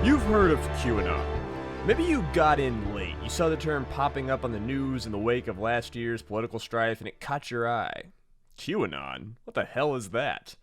You've heard of QAnon. Maybe you got in late. You saw the term popping up on the news in the wake of last year's political strife and it caught your eye. QAnon? What the hell is that?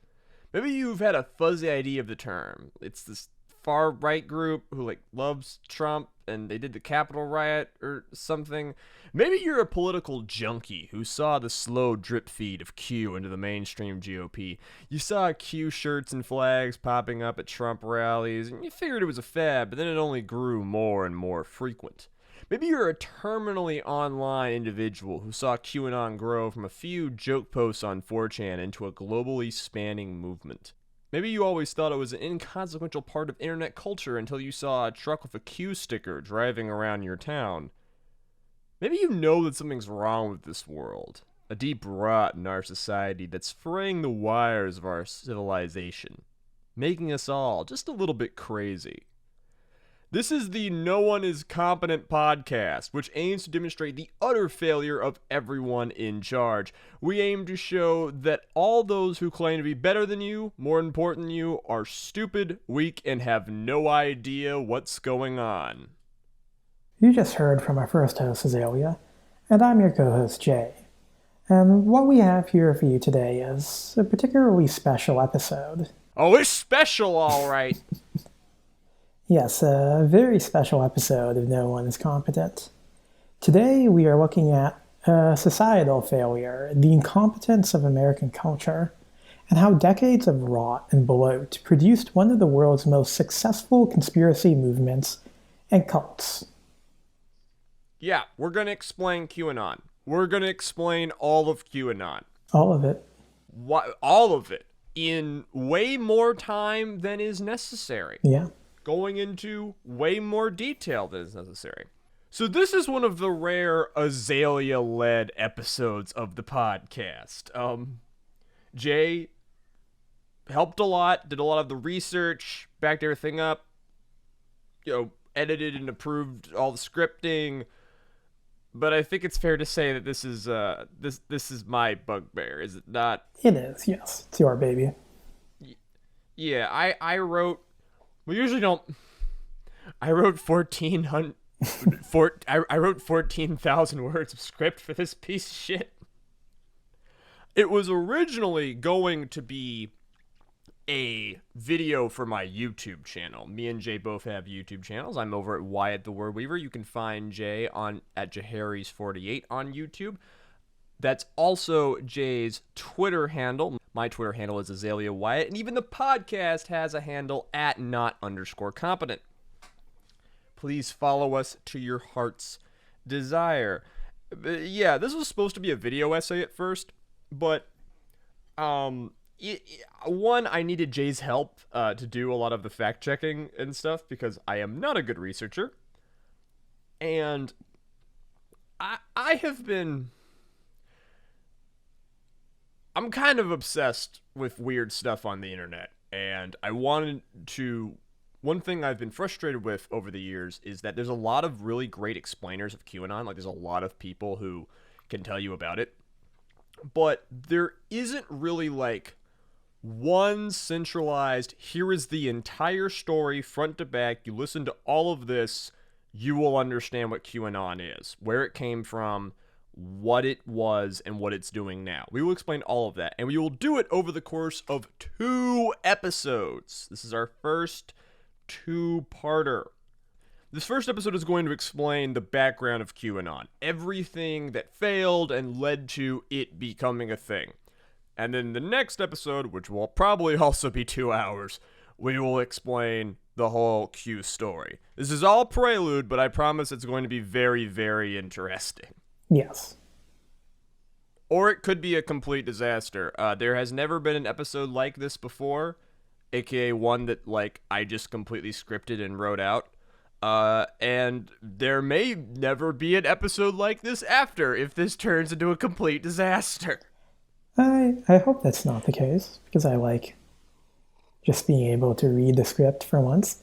Maybe you've had a fuzzy idea of the term. It's this far-right group who, loves Trump and they did the Capitol riot or something. Maybe you're a political junkie who saw the slow drip feed of Q into the mainstream GOP. You saw Q shirts and flags popping up at Trump rallies, and you figured it was a fad, but then it only grew more and more frequent. Maybe you're a terminally online individual who saw QAnon grow from a few joke posts on 4chan into a globally spanning movement. Maybe you always thought it was an inconsequential part of internet culture until you saw a truck with a Q sticker driving around your town. Maybe you know that something's wrong with this world, a deep rot in our society that's fraying the wires of our civilization, making us all just a little bit crazy. This is the No One is Competent podcast, which aims to demonstrate the utter failure of everyone in charge. We aim to show that all those who claim to be better than you, more important than you, are stupid, weak, and have no idea what's going on. You just heard from our first host, Azalea, and I'm your co-host, Jay. And what we have here for you today is a particularly special episode. Oh, it's special, all right. Yes, a very special episode of No One is Competent. Today we are looking at societal failure, the incompetence of American culture, and how decades of rot and bloat produced one of the world's most successful conspiracy movements and cults. Yeah, we're going to explain QAnon. We're going to explain all of QAnon. All of it. All of it. In way more time than is necessary. Yeah. Going into way more detail than is necessary. So this is one of the rare Azalea-led episodes of the podcast. Jay helped a lot, did a lot of the research, backed everything up, edited and approved all the scripting. But I think it's fair to say that this is this is my bugbear, is it not? It is, yes. It's your baby. Yeah, I wrote. We usually don't. I wrote 14,000 words of script for this piece of shit. It was originally going to be a video for my YouTube channel. Me and Jay both have YouTube channels. I'm over at Wyatt the Word Weaver. You can find Jay at Jaharis48 on YouTube. That's also Jay's Twitter handle. My Twitter handle is Azalea Wyatt, and even the podcast has a handle at @not_competent. Please follow us to your heart's desire. Yeah, this was supposed to be a video essay at first, but one, I needed Jay's help to do a lot of the fact checking and stuff because I am not a good researcher, and I have been. I'm kind of obsessed with weird stuff on the internet, and I wanted to... One thing I've been frustrated with over the years is that there's a lot of really great explainers of QAnon. There's a lot of people who can tell you about it. But there isn't really, one centralized, here is the entire story, front to back. You listen to all of this, you will understand what QAnon is, where it came from, what it was, and what it's doing now. We will explain all of that, and we will do it over the course of 2 episodes. This is our first 2-parter. This first episode is going to explain the background of QAnon, everything that failed and led to it becoming a thing. And then the next episode, which will probably also be 2 hours, we will explain the whole Q story. This is all prelude, but I promise it's going to be very, very interesting. Yes. Or it could be a complete disaster. There has never been an episode like this before, aka one that, I just completely scripted and wrote out. And there may never be an episode like this after if this turns into a complete disaster. I hope that's not the case, because I like just being able to read the script for once.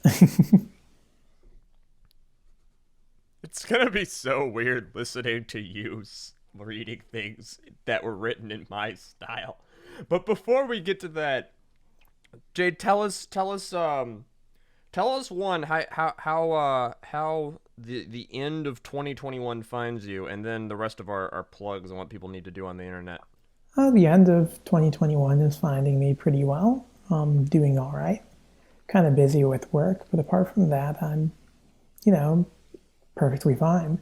It's gonna be so weird listening to you reading things that were written in my style. But before we get to that, Jade, tell us Tell us one how the end of 2021 finds you, and then the rest of our plugs and what people need to do on the internet. The end of 2021 is finding me pretty well. I'm doing all right. Kind of busy with work, but apart from that, I'm, you know, perfectly fine.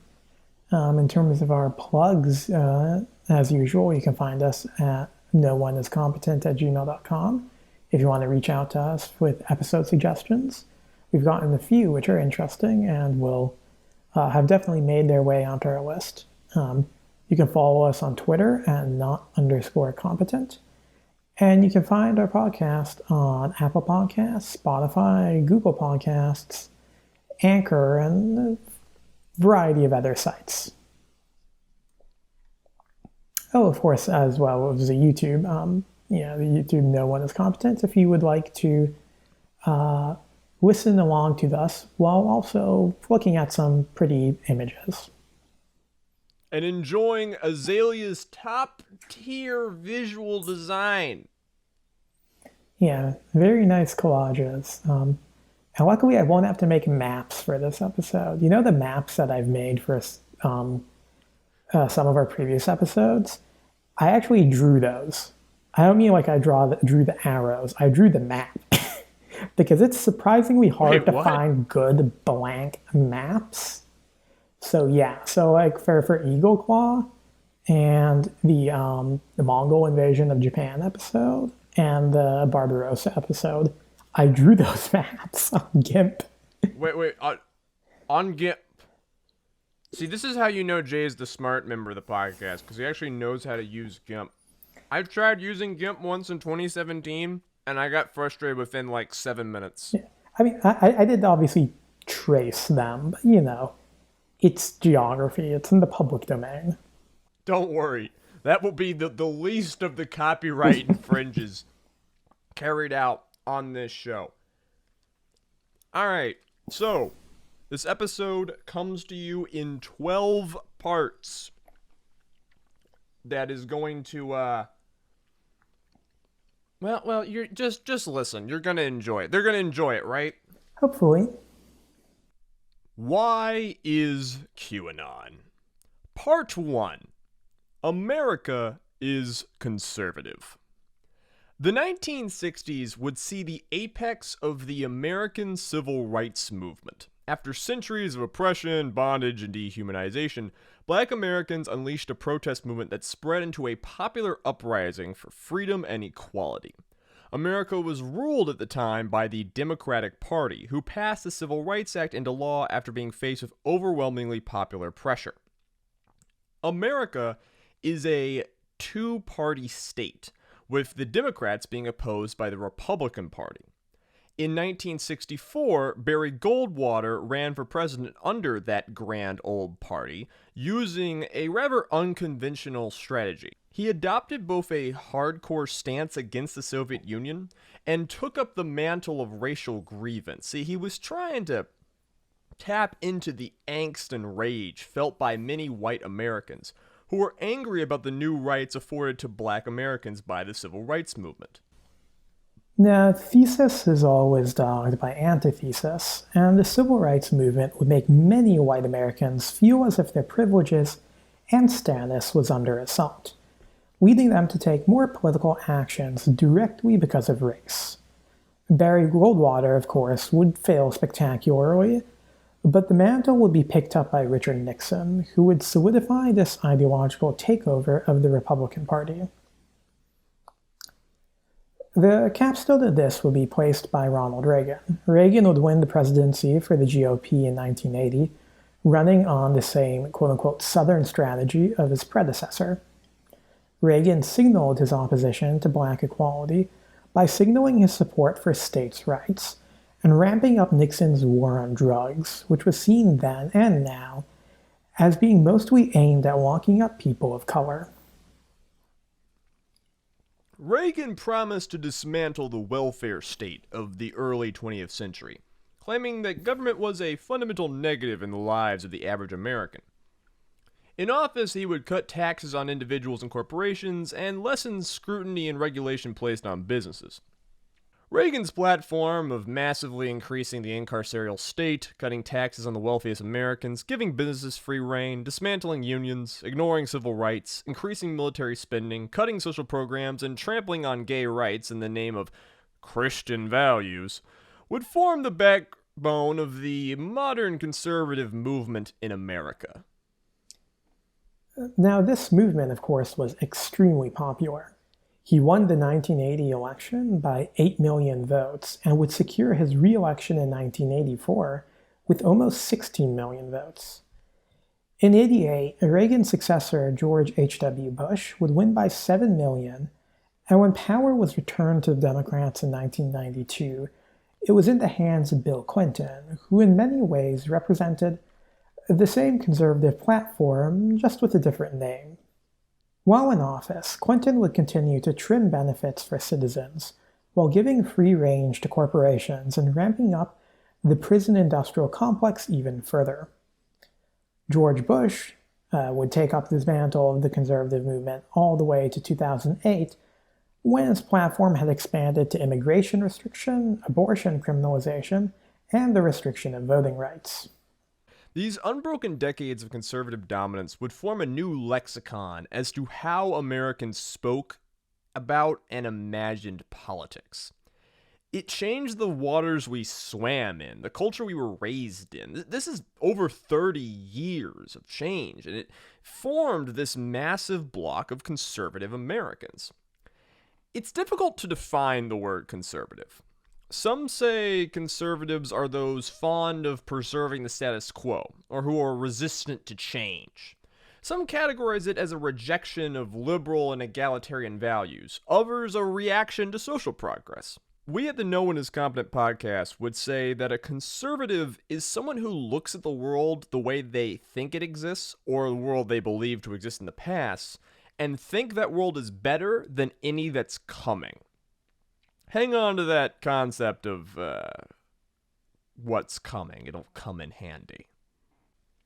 In terms of our plugs, as usual, you can find us at nooneiscompetent@gmail.com if you want to reach out to us with episode suggestions. We've gotten a few which are interesting and will have definitely made their way onto our list. You can follow us on Twitter at not_competent. And you can find our podcast on Apple Podcasts, Spotify, Google Podcasts, Anchor, and a variety of other sites. Oh, of course, as well as the YouTube. The YouTube No One is Competent. If you would like to listen along to us while also looking at some pretty images. And enjoying Azalea's top-tier visual design. Yeah, very nice collages. And luckily, I won't have to make maps for this episode. You know the maps that I've made for some of our previous episodes? I actually drew those. I don't mean like I drew the arrows. I drew the map. Because it's surprisingly hard to find good blank maps. So yeah, so like for Eagle Claw and the Mongol invasion of Japan episode and the Barbarossa episode, I drew those maps on GIMP. Wait, on GIMP. See, this is how you know Jay is the smart member of the podcast, because he actually knows how to use GIMP. I tried using GIMP once in 2017, and I got frustrated within like 7 minutes. Yeah. I mean, I did obviously trace them, but it's geography. It's in the public domain. Don't worry. That will be the least of the copyright infringes carried out on this show. All right. So, this episode comes to you in 12 parts. That is going to, Well, you're just listen. You're going to enjoy it. They're going to enjoy it, right? Hopefully. Why is QAnon? Part 1. America is conservative. The 1960s would see the apex of the American civil rights movement. After centuries of oppression, bondage, and dehumanization, Black Americans unleashed a protest movement that spread into a popular uprising for freedom and equality. America was ruled at the time by the Democratic Party, who passed the Civil Rights Act into law after being faced with overwhelmingly popular pressure. America is a two-party state, with the Democrats being opposed by the Republican Party. In 1964, Barry Goldwater ran for president under that grand old party, using a rather unconventional strategy. He adopted both a hardcore stance against the Soviet Union and took up the mantle of racial grievance. See, he was trying to tap into the angst and rage felt by many white Americans who were angry about the new rights afforded to Black Americans by the civil rights movement. Now, thesis is always dogged by antithesis, and the civil rights movement would make many white Americans feel as if their privileges and status was under assault, leading them to take more political actions directly because of race. Barry Goldwater, of course, would fail spectacularly, but the mantle would be picked up by Richard Nixon, who would solidify this ideological takeover of the Republican Party. The capstone of this would be placed by Ronald Reagan. Reagan would win the presidency for the GOP in 1980, running on the same quote-unquote Southern strategy of his predecessor. Reagan signaled his opposition to Black equality by signaling his support for states' rights and ramping up Nixon's war on drugs, which was seen then and now as being mostly aimed at locking up people of color. Reagan promised to dismantle the welfare state of the early 20th century, claiming that government was a fundamental negative in the lives of the average American. In office, he would cut taxes on individuals and corporations and lessen scrutiny and regulation placed on businesses. Reagan's platform of massively increasing the incarceral state, cutting taxes on the wealthiest Americans, giving businesses free rein, dismantling unions, ignoring civil rights, increasing military spending, cutting social programs, and trampling on gay rights in the name of Christian values, would form the backbone of the modern conservative movement in America. Now, this movement, of course, was extremely popular. He won the 1980 election by 8 million votes and would secure his re-election in 1984 with almost 16 million votes. In 88, Reagan's successor, George H.W. Bush, would win by 7 million, and when power was returned to the Democrats in 1992, it was in the hands of Bill Clinton, who in many ways represented the same conservative platform, just with a different name. While in office, Clinton would continue to trim benefits for citizens, while giving free range to corporations and ramping up the prison industrial complex even further. George Bush would take up the mantle of the conservative movement all the way to 2008, when his platform had expanded to immigration restriction, abortion criminalization, and the restriction of voting rights. These unbroken decades of conservative dominance would form a new lexicon as to how Americans spoke about and imagined politics. It changed the waters we swam in, the culture we were raised in. This is over 30 years of change, and it formed this massive block of conservative Americans. It's difficult to define the word conservative. Some say conservatives are those fond of preserving the status quo, or who are resistant to change. Some categorize it as a rejection of liberal and egalitarian values, others a reaction to social progress. We at the No One Is Competent podcast would say that a conservative is someone who looks at the world the way they think it exists, or the world they believe to exist in the past, and think that world is better than any that's coming. Hang on to that concept of what's coming. It'll come in handy.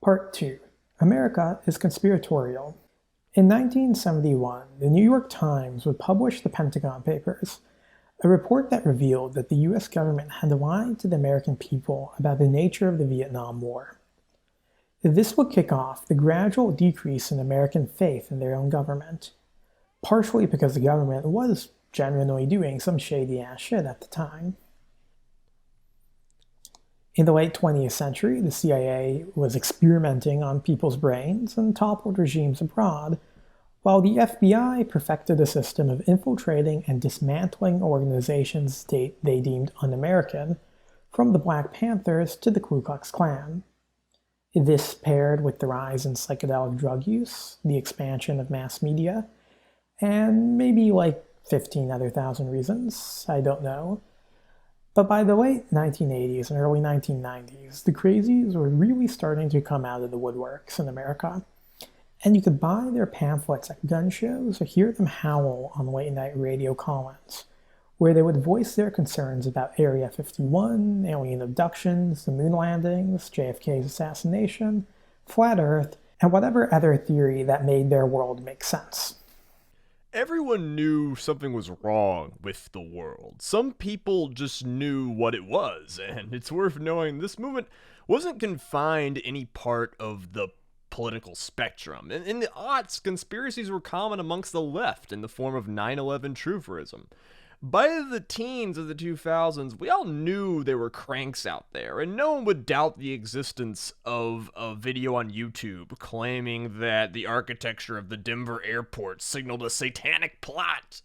Part 2. America is conspiratorial. In 1971, the New York Times would publish the Pentagon Papers, a report that revealed that the U.S. government had lied to the American people about the nature of the Vietnam War. This would kick off the gradual decrease in American faith in their own government, partially because the government was genuinely doing some shady-ass shit at the time. In the late 20th century, the CIA was experimenting on people's brains and toppled regimes abroad, while the FBI perfected a system of infiltrating and dismantling organizations they deemed un-American, from the Black Panthers to the Ku Klux Klan. This paired with the rise in psychedelic drug use, the expansion of mass media, and maybe 15 other thousand reasons, I don't know. But by the late 1980s and early 1990s, the crazies were really starting to come out of the woodworks in America. And you could buy their pamphlets at gun shows or hear them howl on late-night radio call-ins, where they would voice their concerns about Area 51, alien abductions, the moon landings, JFK's assassination, flat Earth, and whatever other theory that made their world make sense. Everyone knew something was wrong with the world. Some people just knew what it was, and it's worth knowing this movement wasn't confined to any part of the political spectrum. In the aughts, conspiracies were common amongst the left in the form of 9/11 truthism. By the teens of the 2000s, we all knew there were cranks out there, and no one would doubt the existence of a video on YouTube claiming that the architecture of the Denver airport signaled a satanic plot.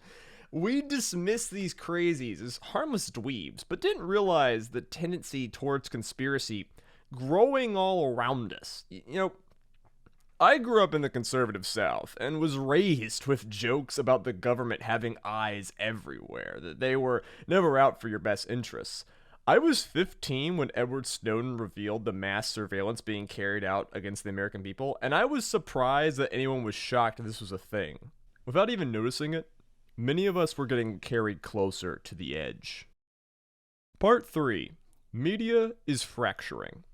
We dismissed these crazies as harmless dweebs, but didn't realize the tendency towards conspiracy growing all around us. I grew up in the conservative South and was raised with jokes about the government having eyes everywhere, that they were never out for your best interests. I was 15 when Edward Snowden revealed the mass surveillance being carried out against the American people, and I was surprised that anyone was shocked this was a thing. Without even noticing it, many of us were getting carried closer to the edge. Part 3. Media is fracturing.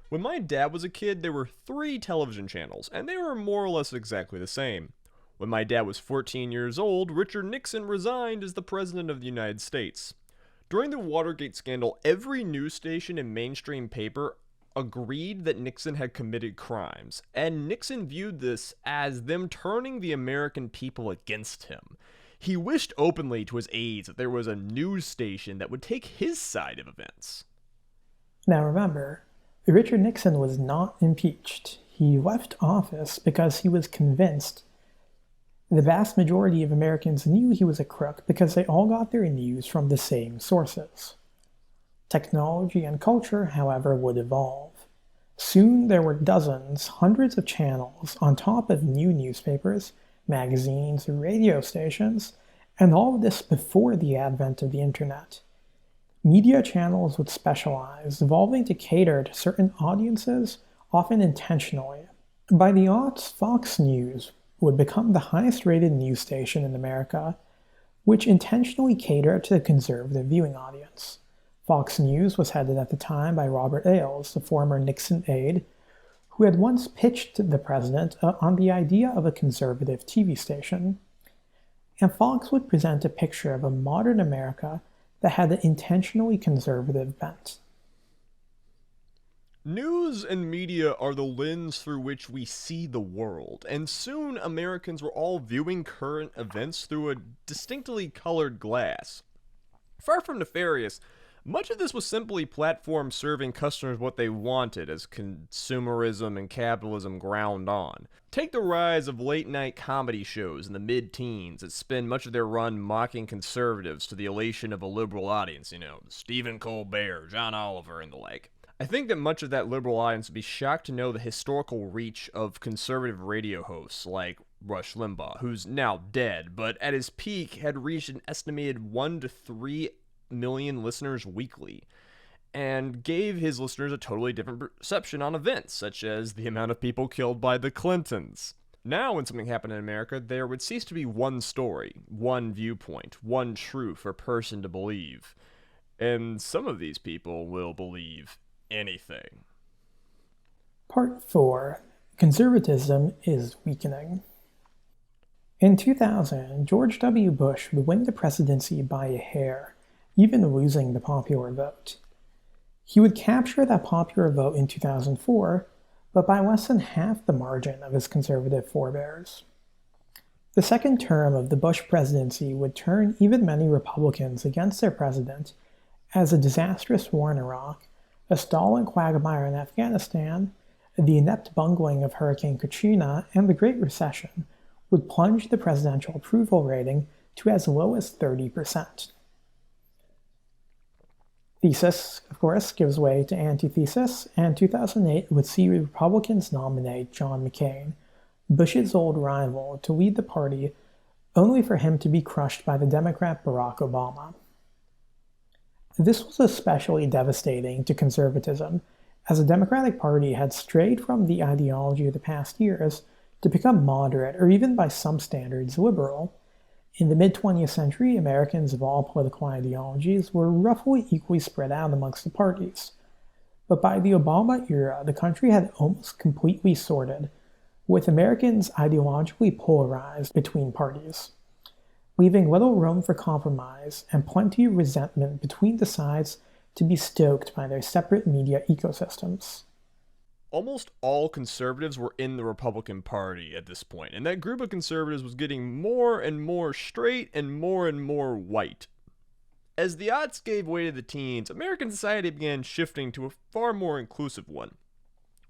When my dad was a kid, there were 3 television channels, and they were more or less exactly the same. When my dad was 14 years old, Richard Nixon resigned as the President of the United States. During the Watergate scandal, every news station and mainstream paper agreed that Nixon had committed crimes, and Nixon viewed this as them turning the American people against him. He wished openly to his aides that there was a news station that would take his side of events. Now remember, Richard Nixon was not impeached. He left office because he was convinced the vast majority of Americans knew he was a crook because they all got their news from the same sources. Technology and culture, however, would evolve. Soon there were dozens, hundreds of channels on top of new newspapers, magazines, radio stations, and all of this before the advent of the internet. Media channels would specialize, evolving to cater to certain audiences, often intentionally. By the aughts, Fox News would become the highest-rated news station in America, which intentionally catered to the conservative viewing audience. Fox News was headed at the time by Robert Ailes, the former Nixon aide, who had once pitched the president on the idea of a conservative TV station. And Fox would present a picture of a modern America that had an intentionally conservative bent. News and media are the lens through which we see the world, and soon Americans were all viewing current events through a distinctly colored glass. Far from nefarious, much of this was simply platforms serving customers what they wanted as consumerism and capitalism ground on. Take the rise of late-night comedy shows in the mid-teens that spend much of their run mocking conservatives to the elation of a liberal audience, Stephen Colbert, John Oliver, and the like. I think that much of that liberal audience would be shocked to know the historical reach of conservative radio hosts like Rush Limbaugh, who's now dead, but at his peak had reached an estimated 1 to 3 million listeners weekly, and gave his listeners a totally different perception on events, such as the amount of people killed by the Clintons. Now, when something happened in America, there would cease to be one story, one viewpoint, one truth or person to believe. And some of these people will believe anything. Part 4. Conservatism is weakening. In 2000, George W. Bush would win the presidency by a hair, even losing the popular vote. He would capture that popular vote in 2004, but by less than half the margin of his conservative forebears. The second term of the Bush presidency would turn even many Republicans against their president, as a disastrous war in Iraq, a stalling quagmire in Afghanistan, the inept bungling of Hurricane Katrina, and the Great Recession would plunge the presidential approval rating to as low as 30%. Thesis, of course, gives way to antithesis, and 2008 would see Republicans nominate John McCain, Bush's old rival, to lead the party, only for him to be crushed by the Democrat Barack Obama. This was especially devastating to conservatism, as the Democratic Party had strayed from the ideology of the past years to become moderate, or even by some standards liberal. In the mid-20th century, Americans of all political ideologies were roughly equally spread out amongst the parties. But by the Obama era, the country had almost completely sorted, with Americans ideologically polarized between parties, leaving little room for compromise and plenty of resentment between the sides to be stoked by their separate media ecosystems. Almost all conservatives were in the Republican Party at this point, and that group of conservatives was getting more and more straight and more white. As the odds gave way to the teens, American society began shifting to a far more inclusive one.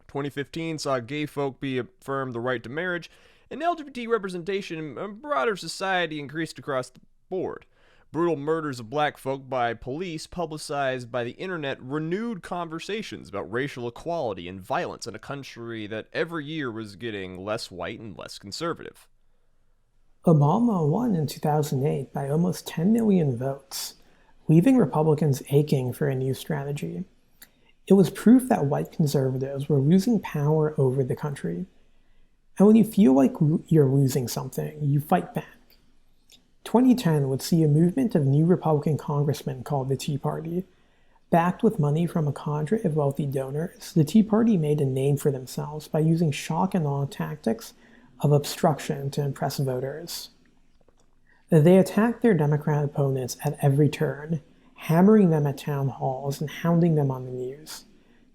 2015 saw gay folk be affirmed the right to marriage, and LGBT representation in broader society increased across the board. Brutal murders of black folk by police, publicized by the internet, renewed conversations about racial equality and violence in a country that every year was getting less white and less conservative. Obama won in 2008 by almost 10 million votes, leaving Republicans aching for a new strategy. It was proof that white conservatives were losing power over the country. And when you feel like you're losing something, you fight back. 2010 would see a movement of new Republican congressmen called the Tea Party. Backed with money from a cadre of wealthy donors, the Tea Party made a name for themselves by using shock and awe tactics of obstruction to impress voters. They attacked their Democrat opponents at every turn, hammering them at town halls and hounding them on the news,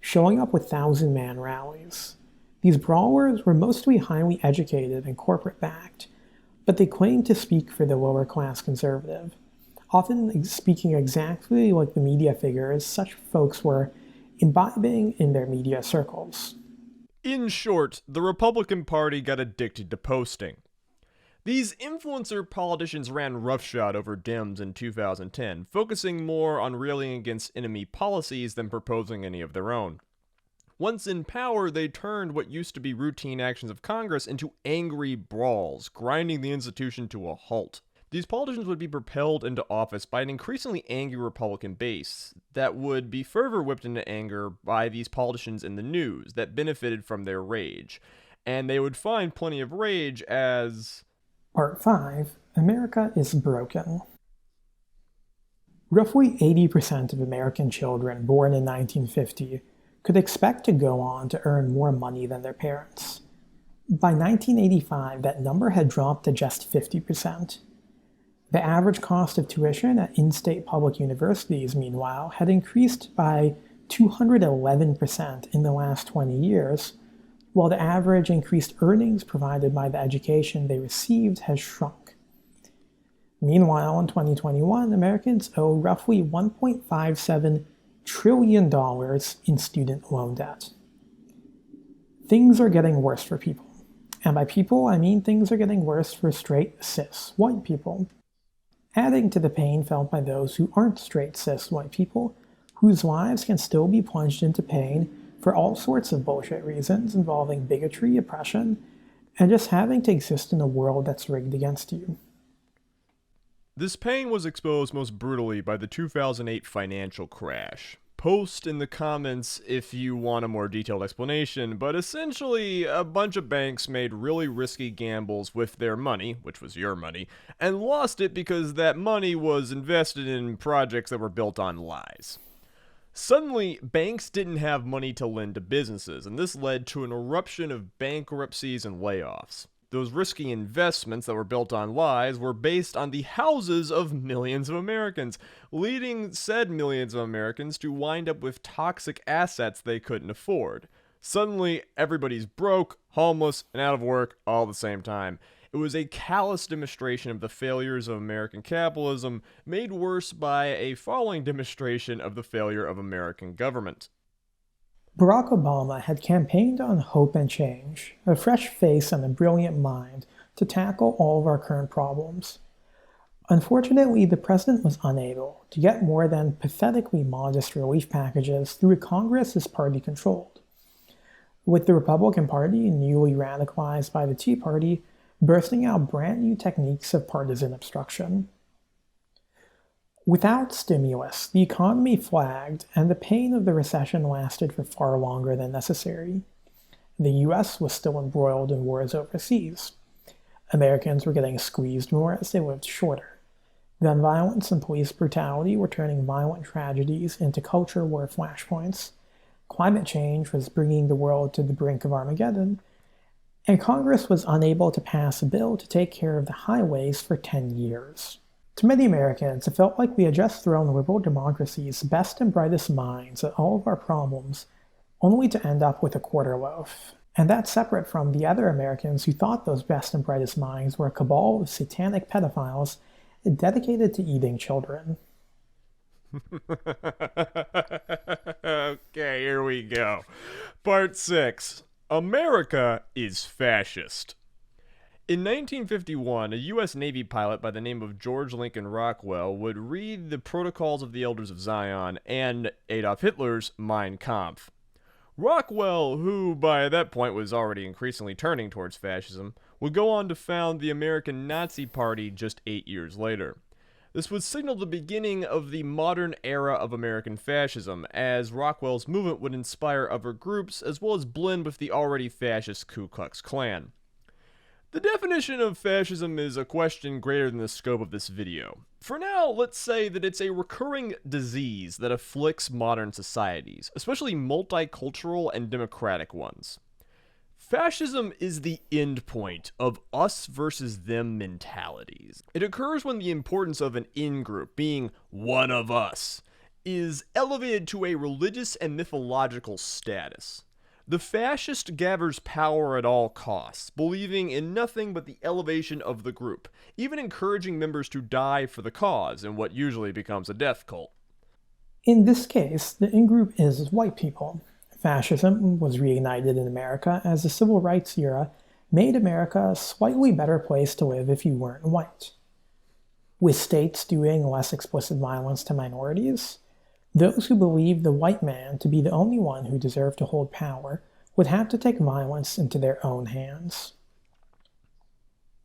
showing up with thousand-man rallies. These brawlers were mostly highly educated and corporate-backed, but they claimed to speak for the lower-class conservative, often speaking exactly like the media figures such folks were imbibing in their media circles. In short, the Republican Party got addicted to posting. These influencer politicians ran roughshod over Dems in 2010, focusing more on railing against enemy policies than proposing any of their own. Once in power, they turned what used to be routine actions of Congress into angry brawls, grinding the institution to a halt. These politicians would be propelled into office by an increasingly angry Republican base that would be further whipped into anger by these politicians in the news that benefited from their rage. And they would find plenty of rage as... Part 5. America is broken. Roughly 80% of American children born in 1950 could expect to go on to earn more money than their parents. By 1985, that number had dropped to just 50%. The average cost of tuition at in-state public universities, meanwhile, had increased by 211% in the last 20 years, while the average increased earnings provided by the education they received has shrunk. Meanwhile, in 2021, Americans owe roughly $1.57 trillion in student loan debt. Things are getting worse for people. And by people, I mean things are getting worse for straight, cis, white people. Adding to the pain felt by those who aren't straight, cis, white people, whose lives can still be plunged into pain for all sorts of bullshit reasons involving bigotry, oppression, and just having to exist in a world that's rigged against you. This pain was exposed most brutally by the 2008 financial crash. Post in the comments if you want a more detailed explanation, but essentially a bunch of banks made really risky gambles with their money, which was your money, and lost it because that money was invested in projects that were built on lies. Suddenly, banks didn't have money to lend to businesses, and this led to an eruption of bankruptcies and layoffs. Those risky investments that were built on lies were based on the houses of millions of Americans, leading said millions of Americans to wind up with toxic assets they couldn't afford. Suddenly, everybody's broke, homeless, and out of work all at the same time. It was a callous demonstration of the failures of American capitalism, made worse by a following demonstration of the failure of American government. Barack Obama had campaigned on hope and change, a fresh face and a brilliant mind to tackle all of our current problems. Unfortunately, the president was unable to get more than pathetically modest relief packages through a Congress his party controlled. With the Republican Party, newly radicalized by the Tea Party, bursting out brand new techniques of partisan obstruction. Without stimulus, the economy flagged, and the pain of the recession lasted for far longer than necessary. The US was still embroiled in wars overseas. Americans were getting squeezed more as they lived shorter. Gun violence and police brutality were turning violent tragedies into culture war flashpoints. Climate change was bringing the world to the brink of Armageddon, and Congress was unable to pass a bill to take care of the highways for 10 years. To many Americans, it felt like we had just thrown liberal democracy's best and brightest minds at all of our problems, only to end up with a quarter loaf. And that's separate from the other Americans who thought those best and brightest minds were a cabal of satanic pedophiles dedicated to eating children. Okay, here we go. Part 6. America is fascist. In 1951, a U.S. Navy pilot by the name of George Lincoln Rockwell would read the Protocols of the Elders of Zion and Adolf Hitler's Mein Kampf. Rockwell, who by that point was already increasingly turning towards fascism, would go on to found the American Nazi Party just 8 years later. This would signal the beginning of the modern era of American fascism, as Rockwell's movement would inspire other groups as well as blend with the already fascist Ku Klux Klan. The definition of fascism is a question greater than the scope of this video. For now, let's say that it's a recurring disease that afflicts modern societies, especially multicultural and democratic ones. Fascism is the end point of us versus them mentalities. It occurs when the importance of an in-group, being one of us, is elevated to a religious and mythological status. The fascist gathers power at all costs, believing in nothing but the elevation of the group, even encouraging members to die for the cause in what usually becomes a death cult. In this case, the in-group is white people. Fascism was reignited in America as the civil rights era made America a slightly better place to live if you weren't white. With states doing less explicit violence to minorities, those who believed the white man to be the only one who deserved to hold power would have to take violence into their own hands.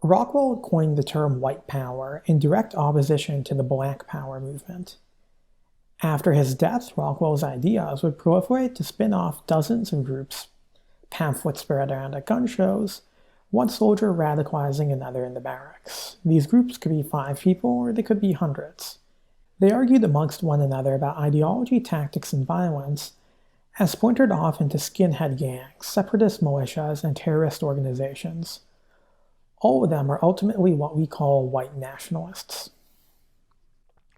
Rockwell coined the term white power in direct opposition to the black power movement. After his death, Rockwell's ideas would proliferate to spin off dozens of groups, pamphlets spread around at gun shows, one soldier radicalizing another in the barracks. These groups could be 5 people or they could be hundreds. They argued amongst one another about ideology, tactics, and violence, and splintered off into skinhead gangs, separatist militias, and terrorist organizations. All of them are ultimately what we call white nationalists.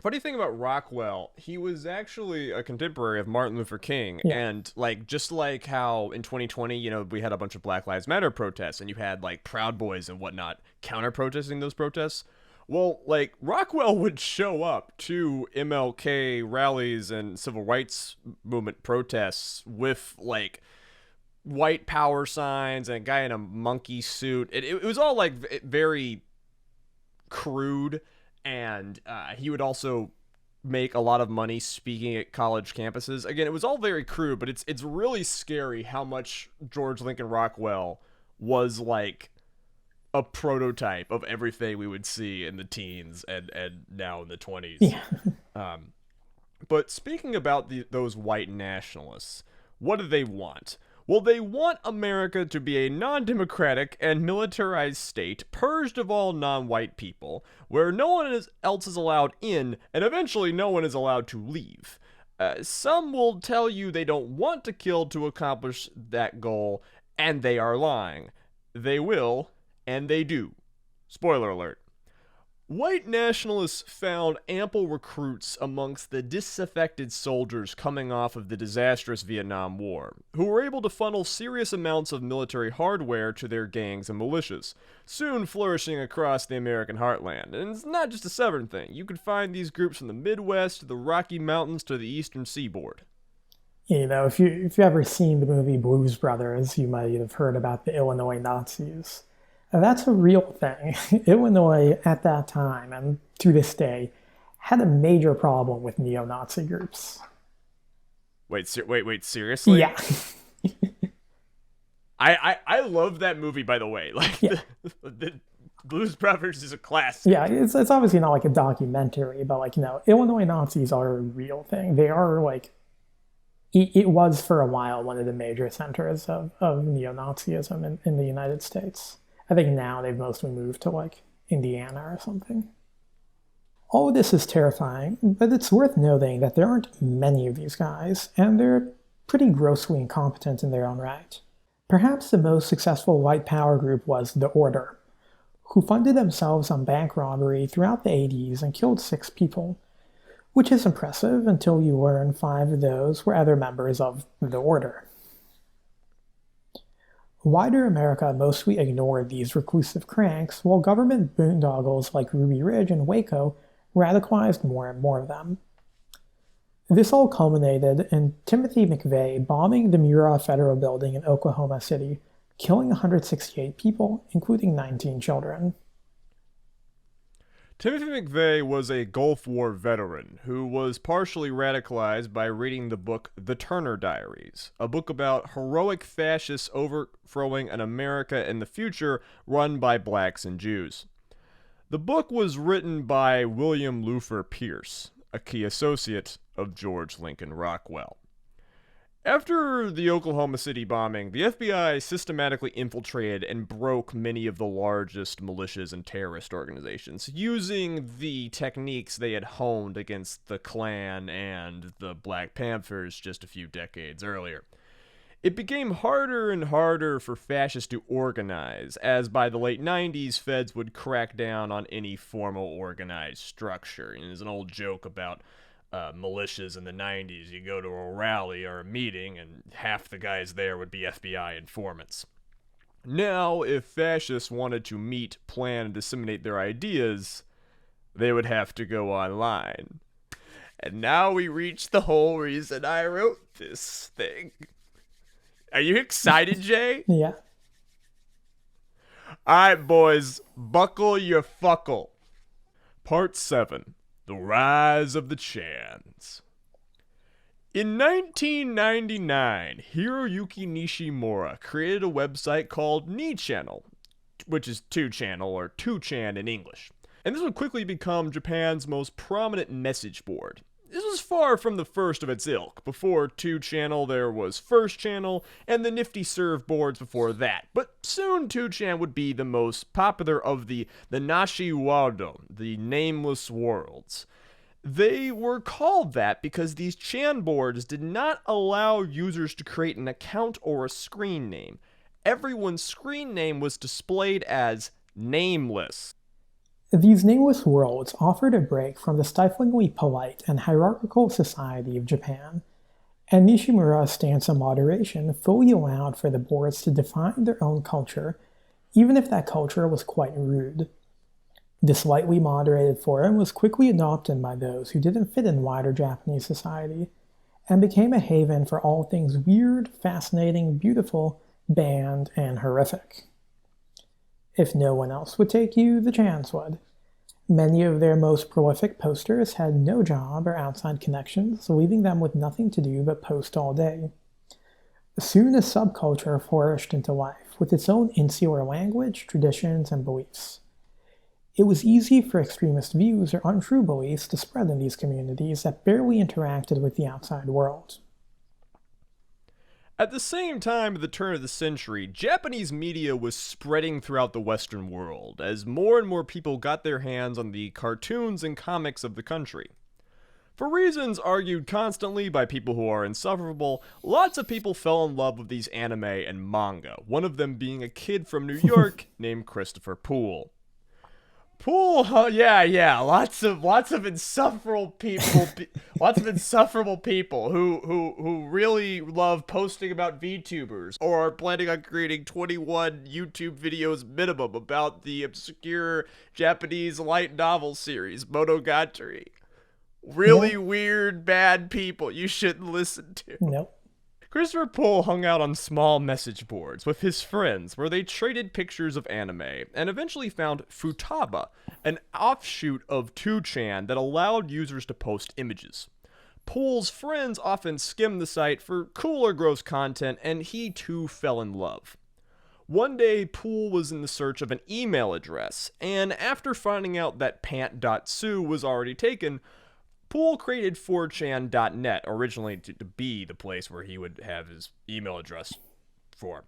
Funny thing about Rockwell, he was actually a contemporary of Martin Luther King, and just like how in 2020, we had a bunch of Black Lives Matter protests, and you had Proud Boys and whatnot counter-protesting those protests. Well, Rockwell would show up to MLK rallies and civil rights movement protests with white power signs and a guy in a monkey suit. It was all very crude. And he would also make a lot of money speaking at college campuses. Again, it was all very crude, but it's really scary how much George Lincoln Rockwell was a prototype of everything we would see in the teens and now in the 20s. Yeah. But speaking about those white nationalists, what do they want? Well, they want America to be a non-democratic and militarized state purged of all non-white people, where no one else is allowed in, and eventually no one is allowed to leave. Some will tell you they don't want to kill to accomplish that goal, and they are lying. They will, and they do. Spoiler alert. White nationalists found ample recruits amongst the disaffected soldiers coming off of the disastrous Vietnam War, who were able to funnel serious amounts of military hardware to their gangs and militias, soon flourishing across the American heartland. And it's not just a Southern thing. You could find these groups from the Midwest to the Rocky Mountains to the Eastern Seaboard. If you've ever seen the movie Blues Brothers, you might have heard about the Illinois Nazis. That's a real thing. Illinois, at that time, and to this day, had a major problem with neo-Nazi groups. Wait, seriously? Yeah. I love that movie, by the way. The Blues Brothers is a classic. Yeah, it's obviously not a documentary, but Illinois Nazis are a real thing. They are it was for a while one of the major centers of neo-Nazism in the United States. I think now they've mostly moved to Indiana or something. All of this is terrifying, but it's worth noting that there aren't many of these guys, and they're pretty grossly incompetent in their own right. Perhaps the most successful white power group was The Order, who funded themselves on bank robbery throughout the 80s and killed 6 people, which is impressive until you learn 5 of those were other members of The Order. Wider America mostly ignored these reclusive cranks, while government boondoggles like Ruby Ridge and Waco radicalized more and more of them. This all culminated in Timothy McVeigh bombing the Murrah Federal Building in Oklahoma City, killing 168 people, including 19 children. Timothy McVeigh was a Gulf War veteran who was partially radicalized by reading the book The Turner Diaries, a book about heroic fascists overthrowing an America in the future run by blacks and Jews. The book was written by William Luther Pierce, a key associate of George Lincoln Rockwell. After the Oklahoma City bombing, the FBI systematically infiltrated and broke many of the largest militias and terrorist organizations, using the techniques they had honed against the Klan and the Black Panthers just a few decades earlier. It became harder and harder for fascists to organize, as by the late 90s, feds would crack down on any formal organized structure. And there's an old joke about militias in the 90s. You go to a rally or a meeting, and half the guys there would be FBI informants. Now, if fascists wanted to meet, plan, and disseminate their ideas, they would have to go online. And now we reach the whole reason I wrote this thing. Are you excited, Jay? Yeah. Alright, boys, buckle your fuckle. Part 7. The Rise of the Chans. In 1999, Hiroyuki Nishimura created a website called Ni-Channel, which is 2channel or 2chan in English. And this would quickly become Japan's most prominent message board. This was far from the first of its ilk. Before 2channel, there was 1stchannel, and the nifty serve boards before that. But soon 2chan would be the most popular of the Nashi Wado, the nameless worlds. They were called that because these Chan boards did not allow users to create an account or a screen name. Everyone's screen name was displayed as nameless. These nameless worlds offered a break from the stiflingly polite and hierarchical society of Japan, and Nishimura's stance on moderation fully allowed for the boards to define their own culture, even if that culture was quite rude. This lightly moderated forum was quickly adopted by those who didn't fit in wider Japanese society, and became a haven for all things weird, fascinating, beautiful, banned, and horrific. If no one else would take you, the Chans would. Many of their most prolific posters had no job or outside connections, leaving them with nothing to do but post all day. Soon a subculture flourished into life, with its own insular language, traditions, and beliefs. It was easy for extremist views or untrue beliefs to spread in these communities that barely interacted with the outside world. At the same time at the turn of the century, Japanese media was spreading throughout the Western world, as more and more people got their hands on the cartoons and comics of the country. For reasons argued constantly by people who are insufferable, lots of people fell in love with these anime and manga, one of them being a kid from New York named Christopher Poole. Poole, lots of insufferable people, who really love posting about VTubers or are planning on creating 21 YouTube videos minimum about the obscure Japanese light novel series Monogatari. Really weird, bad people you shouldn't listen to. Nope. Christopher Poole hung out on small message boards with his friends where they traded pictures of anime and eventually found Futaba, an offshoot of 2chan that allowed users to post images. Poole's friends often skimmed the site for cooler gross content, and he too fell in love. One day, Poole was in the search of an email address, and after finding out that pant.su was already taken, Poole created 4chan.net, originally to be the place where he would have his email address for.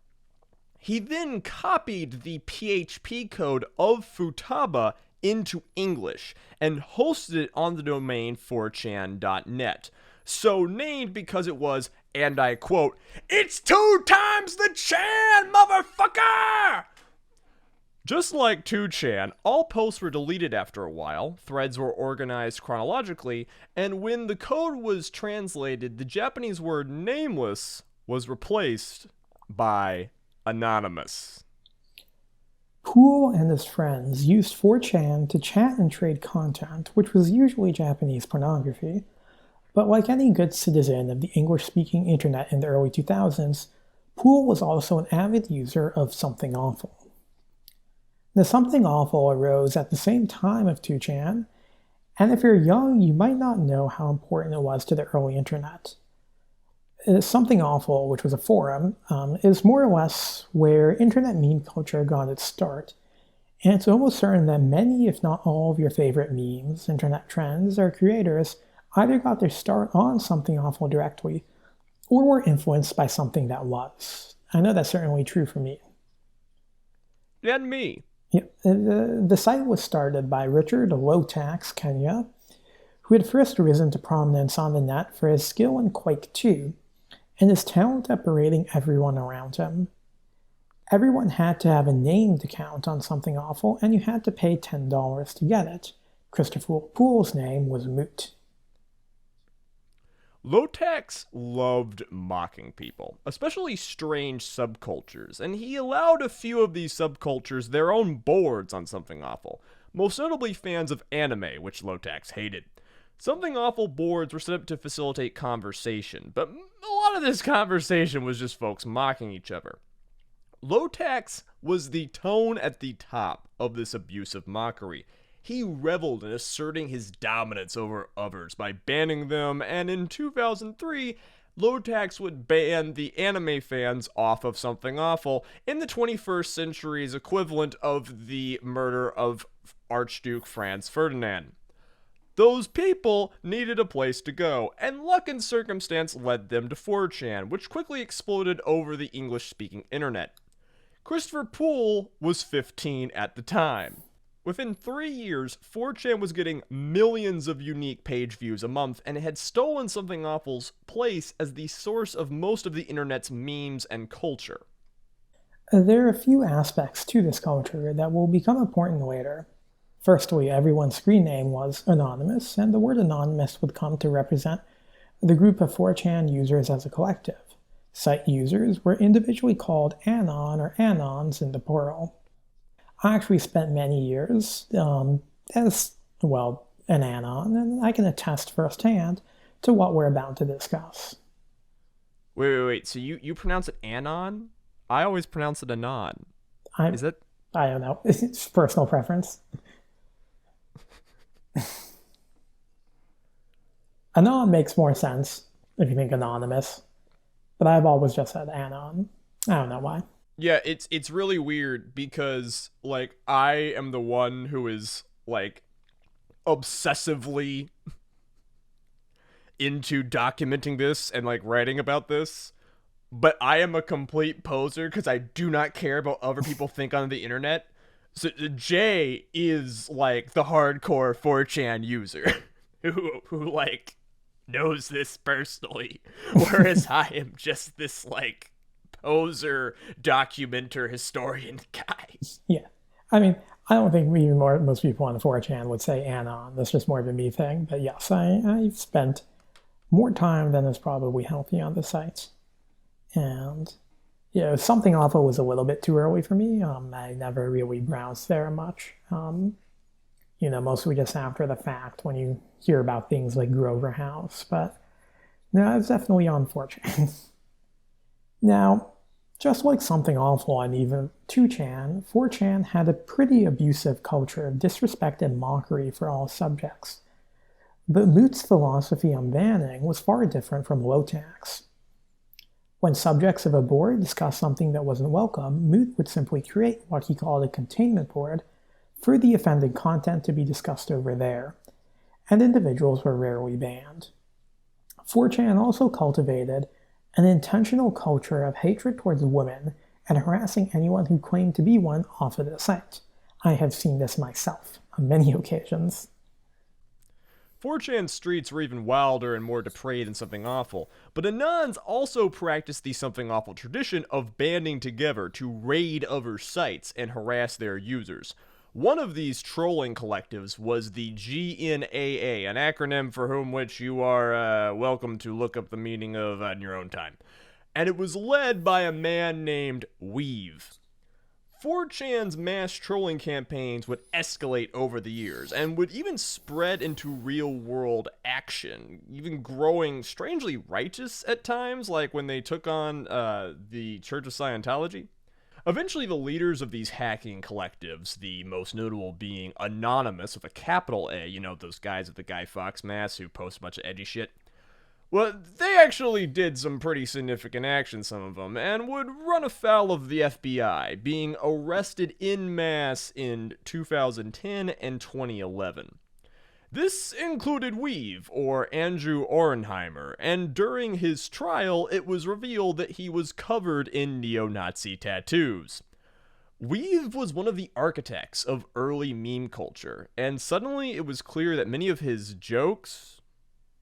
He then copied the PHP code of Futaba into English and hosted it on the domain 4chan.net, so named because it was, and I quote, "It's 2 times the Chan, motherfucker!" Just like 2chan, all posts were deleted after a while, threads were organized chronologically, and when the code was translated, the Japanese word nameless was replaced by anonymous. Poole and his friends used 4chan to chat and trade content, which was usually Japanese pornography, but like any good citizen of the English-speaking internet in the early 2000s, Poole was also an avid user of Something Awful. The Something Awful arose at the same time of 2chan, and if you're young, you might not know how important it was to the early internet. Something Awful, which was a forum, is more or less where internet meme culture got its start, and it's almost certain that many, if not all, of your favorite memes, internet trends, or creators either got their start on Something Awful directly, or were influenced by something that was. I know that's certainly true for me. And me. Yeah, the site was started by Richard Low-Tax Kenya, who had first risen to prominence on the net for his skill in Quake 2, and his talent at berating everyone around him. Everyone had to have a named account on Something Awful, and you had to pay $10 to get it. Christopher Poole's name was Moot. Lotax loved mocking people, especially strange subcultures, and he allowed a few of these subcultures their own boards on Something Awful, most notably fans of anime, which Lotax hated. Something Awful boards were set up to facilitate conversation, but a lot of this conversation was just folks mocking each other. Lotax was the tone at the top of this abusive mockery. He reveled in asserting his dominance over others by banning them, and in 2003, Lotax would ban the anime fans off of Something Awful in the 21st century's equivalent of the murder of Archduke Franz Ferdinand. Those people needed a place to go, and luck and circumstance led them to 4chan, which quickly exploded over the English-speaking internet. Christopher Poole was 15 at the time. Within 3 years, 4chan was getting millions of unique page views a month, and it had stolen Something Awful's place as the source of most of the internet's memes and culture. There are a few aspects to this culture that will become important later. Firstly, everyone's screen name was anonymous, and the word anonymous would come to represent the group of 4chan users as a collective. Site users were individually called Anon or Anons in the plural. I actually spent many years as, well, an Anon, and I can attest firsthand to what we're about to discuss. Wait. So you pronounce it Anon? I always pronounce it Anon. Is it? I don't know. It's personal preference. Anon makes more sense if you think anonymous, but I've always just said Anon. I don't know why. Yeah, it's really weird because, like, I am the one who is, like, obsessively into documenting this and, like, writing about this, but I am a complete poser because I do not care about what other people think on the internet. So Jay is, like, the hardcore 4chan user who, like, knows this personally, whereas I am just this, like, poser, documenter, historian guy. Yeah. I mean, I don't think most people on 4chan would say Anon. That's just more of a me thing. But yes, I've spent more time than is probably healthy on the site. And, Something Awful was a little bit too early for me. I never really browsed there much. Mostly just after the fact when you hear about things like Grover House. But, no, I was definitely on 4chan. Now, just like Something Awful and even 2chan, 4chan had a pretty abusive culture of disrespect and mockery for all subjects. But Moot's philosophy on banning was far different from Lotax. When subjects of a board discussed something that wasn't welcome, Moot would simply create what he called a containment board for the offended content to be discussed over there, and individuals were rarely banned. 4chan also cultivated an intentional culture of hatred towards women and harassing anyone who claimed to be one off of the site. I have seen this myself on many occasions. 4chan streets were even wilder and more depraved than Something Awful, but Anons also practiced the Something Awful tradition of banding together to raid other sites and harass their users. One of these trolling collectives was the GNAA, an acronym for which you are welcome to look up the meaning of in your own time. And it was led by a man named Weave. 4chan's mass trolling campaigns would escalate over the years and would even spread into real-world action, even growing strangely righteous at times, like when they took on the Church of Scientology. Eventually, the leaders of these hacking collectives, the most notable being Anonymous with a capital A, those guys with the Guy Fawkes mask who post a bunch of edgy shit. Well, they actually did some pretty significant action, some of them, and would run afoul of the FBI, being arrested en masse in 2010 and 2011. This included Weave, or Andrew Orenheimer, and during his trial, it was revealed that he was covered in neo-Nazi tattoos. Weave was one of the architects of early meme culture, and suddenly it was clear that many of his jokes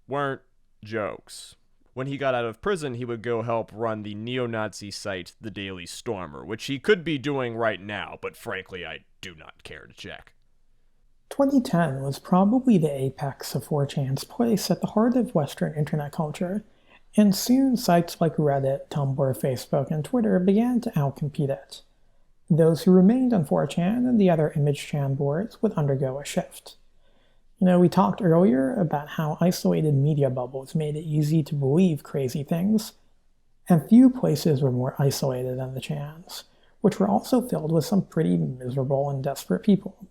weren't jokes. When he got out of prison, he would go help run the neo-Nazi site The Daily Stormer, which he could be doing right now, but frankly, I do not care to check. 2010 was probably the apex of 4chan's place at the heart of Western internet culture, and soon sites like Reddit, Tumblr, Facebook, and Twitter began to outcompete it. Those who remained on 4chan and the other image chan boards would undergo a shift. We talked earlier about how isolated media bubbles made it easy to believe crazy things, and few places were more isolated than the chans, which were also filled with some pretty miserable and desperate people.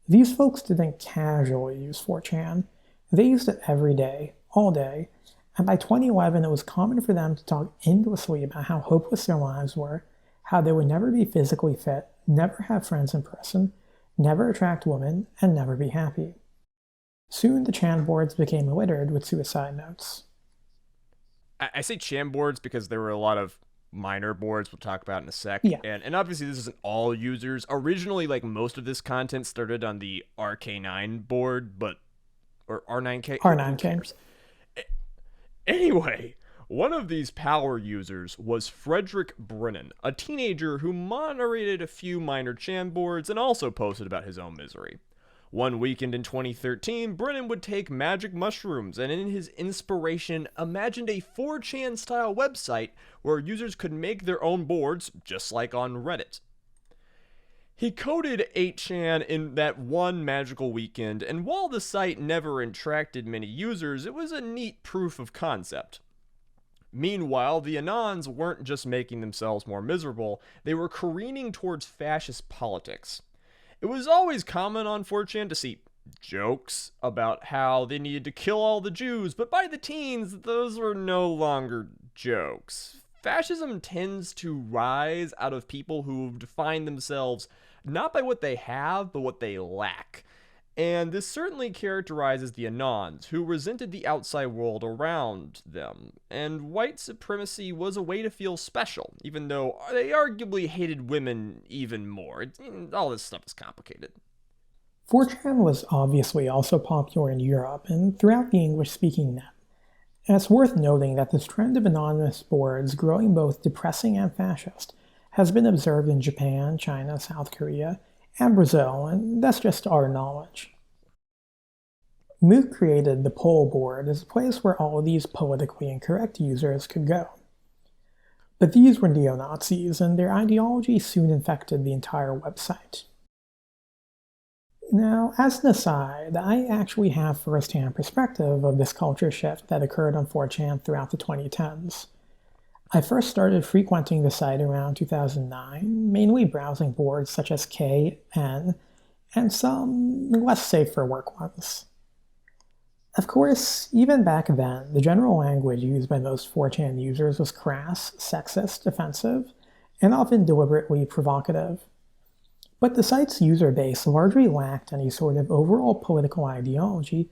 These folks didn't casually use 4chan, they used it every day, all day, and by 2011 it was common for them to talk endlessly about how hopeless their lives were, how they would never be physically fit, never have friends in person, never attract women, and never be happy. Soon the chan boards became littered with suicide notes. I say chan boards because there were a lot of minor boards we'll talk about in a sec. Yeah. And obviously this isn't all users. Originally, like, most of this content started on the RK9 board, or R9K? R9K. Anyway, one of these power users was Frederick Brennan, a teenager who moderated a few minor chan boards and also posted about his own misery. One weekend in 2013, Brennan would take magic mushrooms and in his inspiration imagined a 4chan-style website where users could make their own boards, just like on Reddit. He coded 8chan in that one magical weekend, and while the site never attracted many users, it was a neat proof of concept. Meanwhile, the Anons weren't just making themselves more miserable, they were careening towards fascist politics. It was always common on 4chan to see jokes about how they needed to kill all the Jews, but by the teens, those were no longer jokes. Fascism tends to rise out of people who define themselves not by what they have, but what they lack. And this certainly characterizes the Anons, who resented the outside world around them. And white supremacy was a way to feel special, even though they arguably hated women even more. All this stuff is complicated. 4chan was obviously also popular in Europe and throughout the English-speaking net. And it's worth noting that this trend of anonymous boards growing both depressing and fascist has been observed in Japan, China, South Korea, and Brazil, and that's just our knowledge. Mook created the poll board as a place where all of these politically incorrect users could go. But these were neo-Nazis, and their ideology soon infected the entire website. Now, as an aside, I actually have first-hand perspective of this culture shift that occurred on 4chan throughout the 2010s. I first started frequenting the site around 2009, mainly browsing boards such as K, N, and some less safe for work ones. Of course, even back then, the general language used by most 4chan users was crass, sexist, offensive, and often deliberately provocative. But the site's user base largely lacked any sort of overall political ideology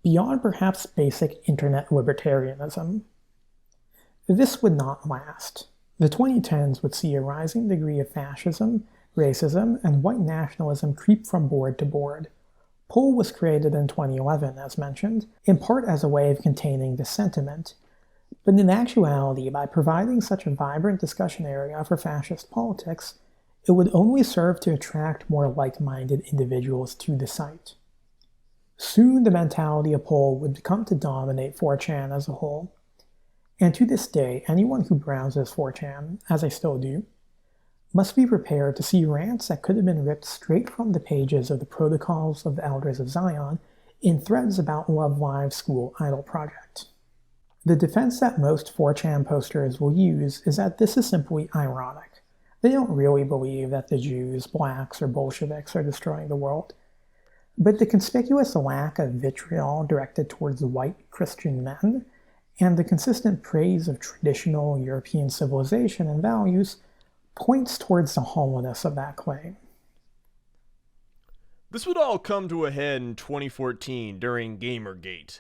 beyond perhaps basic internet libertarianism. This would not last. The 2010s would see a rising degree of fascism, racism, and white nationalism creep from board to board. Poll was created in 2011, as mentioned, in part as a way of containing this sentiment, but in actuality, by providing such a vibrant discussion area for fascist politics, it would only serve to attract more like-minded individuals to the site. Soon the mentality of Poll would come to dominate 4chan as a whole. And to this day, anyone who browses 4chan, as I still do, must be prepared to see rants that could have been ripped straight from the pages of the Protocols of the Elders of Zion in threads about Love Live School Idol Project. The defense that most 4chan posters will use is that this is simply ironic. They don't really believe that the Jews, blacks, or Bolsheviks are destroying the world. But the conspicuous lack of vitriol directed towards white Christian men and the consistent praise of traditional European civilization and values points towards the hollowness of that claim. This would all come to a head in 2014 during Gamergate.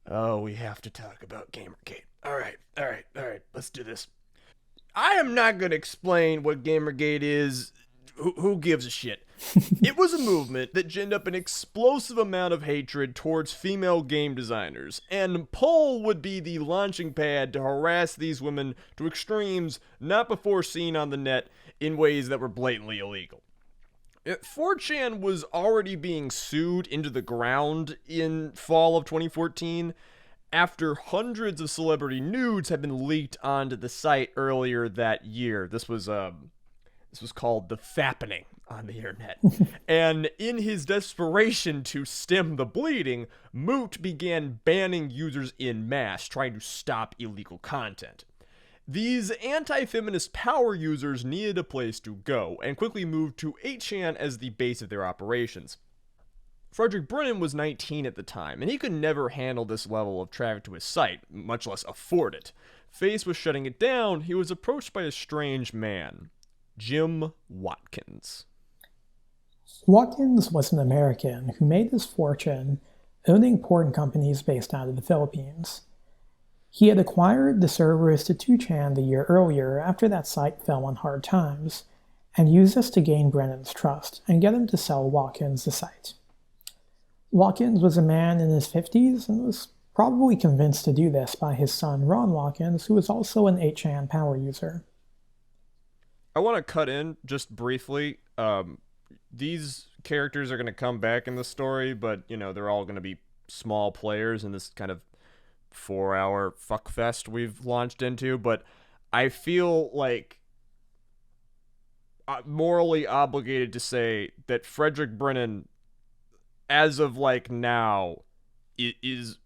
Oh, we have to talk about Gamergate. All right, let's do this. I am not going to explain what Gamergate is. who gives a shit? It was a movement that ginned up an explosive amount of hatred towards female game designers, and Poole would be the launching pad to harass these women to extremes not before seen on the net in ways that were blatantly illegal. 4chan was already being sued into the ground in fall of 2014 after hundreds of celebrity nudes had been leaked onto the site earlier that year. This was called the fappening on the internet. And in his desperation to stem the bleeding, Moot began banning users en masse, trying to stop illegal content. These anti-feminist power users needed a place to go, and quickly moved to 8chan as the base of their operations. Frederick Brennan was 19 at the time, and he could never handle this level of traffic to his site, much less afford it. Faced with shutting it down, he was approached by a strange man, Jim Watkins. Watkins was an American who made his fortune owning porn companies based out of the Philippines. He had acquired the servers to 2chan the year earlier after that site fell on hard times, and used this to gain Brennan's trust and get him to sell Watkins the site. Watkins was a man in his 50s and was probably convinced to do this by his son Ron Watkins, who was also an 8chan power user. I want to cut in just briefly. These characters are going to come back in the story, but, they're all going to be small players in this kind of 4-hour fuckfest we've launched into. But I feel like morally obligated to say that Frederick Brennan, as of now, is,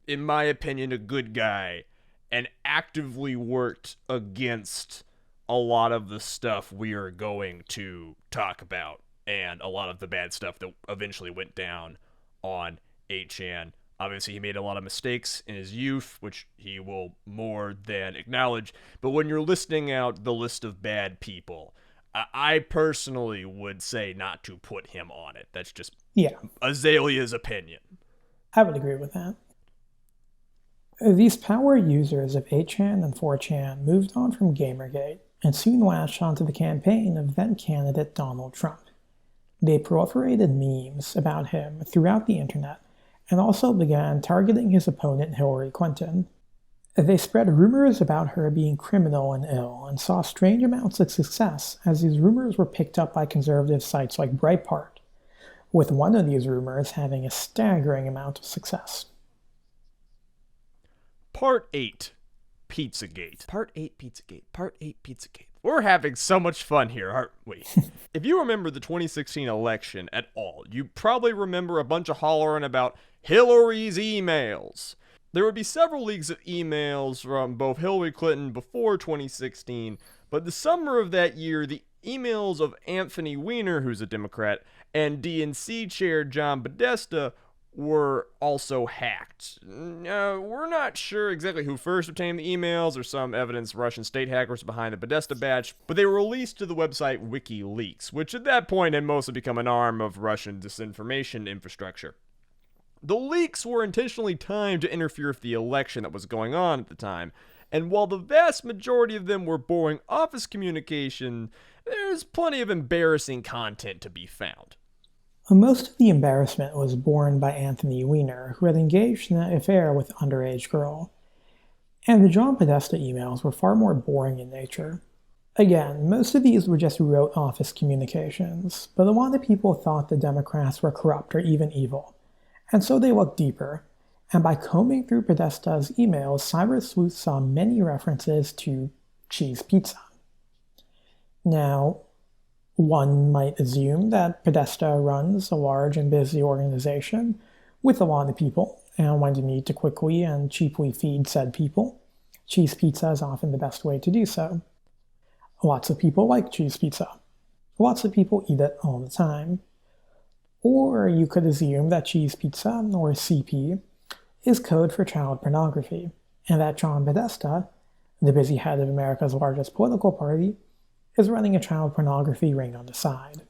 in my opinion, a good guy and actively worked against a lot of the stuff we are going to talk about and a lot of the bad stuff that eventually went down on 8chan. Obviously, he made a lot of mistakes in his youth, which he will more than acknowledge. But when you're listing out the list of bad people, I personally would say not to put him on it. That's just Azalea's opinion. I would agree with that. These power users of 8chan and 4chan moved on from Gamergate and soon latched onto the campaign of then-candidate Donald Trump. They proliferated memes about him throughout the internet and also began targeting his opponent Hillary Clinton. They spread rumors about her being criminal and ill and saw strange amounts of success as these rumors were picked up by conservative sites like Breitbart, with one of these rumors having a staggering amount of success. Part 8. Pizzagate. Part 8 Pizzagate. Part 8 Pizzagate. We're having so much fun here, aren't we? If you remember the 2016 election at all, you probably remember a bunch of hollering about Hillary's emails. There would be several leaks of emails from both Hillary Clinton before 2016, but the summer of that year, the emails of Anthony Weiner, who's a Democrat, and DNC chair John Podesta were also hacked. We're not sure exactly who first obtained the emails or some evidence Russian state hackers behind the Podesta batch, but they were released to the website WikiLeaks, which at that point had mostly become an arm of Russian disinformation infrastructure. The leaks were intentionally timed to interfere with the election that was going on at the time, and while the vast majority of them were boring office communication, there's plenty of embarrassing content to be found. Most of the embarrassment was borne by Anthony Weiner, who had engaged in an affair with an underage girl. And the John Podesta emails were far more boring in nature. Again, most of these were just rote office communications, but a lot of people thought the Democrats were corrupt or even evil, and so they looked deeper. And by combing through Podesta's emails, cyber sleuths saw many references to cheese pizza. Now, one might assume that Podesta runs a large and busy organization with a lot of people, and when you need to quickly and cheaply feed said people, cheese pizza is often the best way to do so. Lots of people like cheese pizza. Lots of people eat it all the time. Or you could assume that cheese pizza, or CP, is code for child pornography, and that John Podesta, the busy head of America's largest political party, is running a child pornography ring on the side.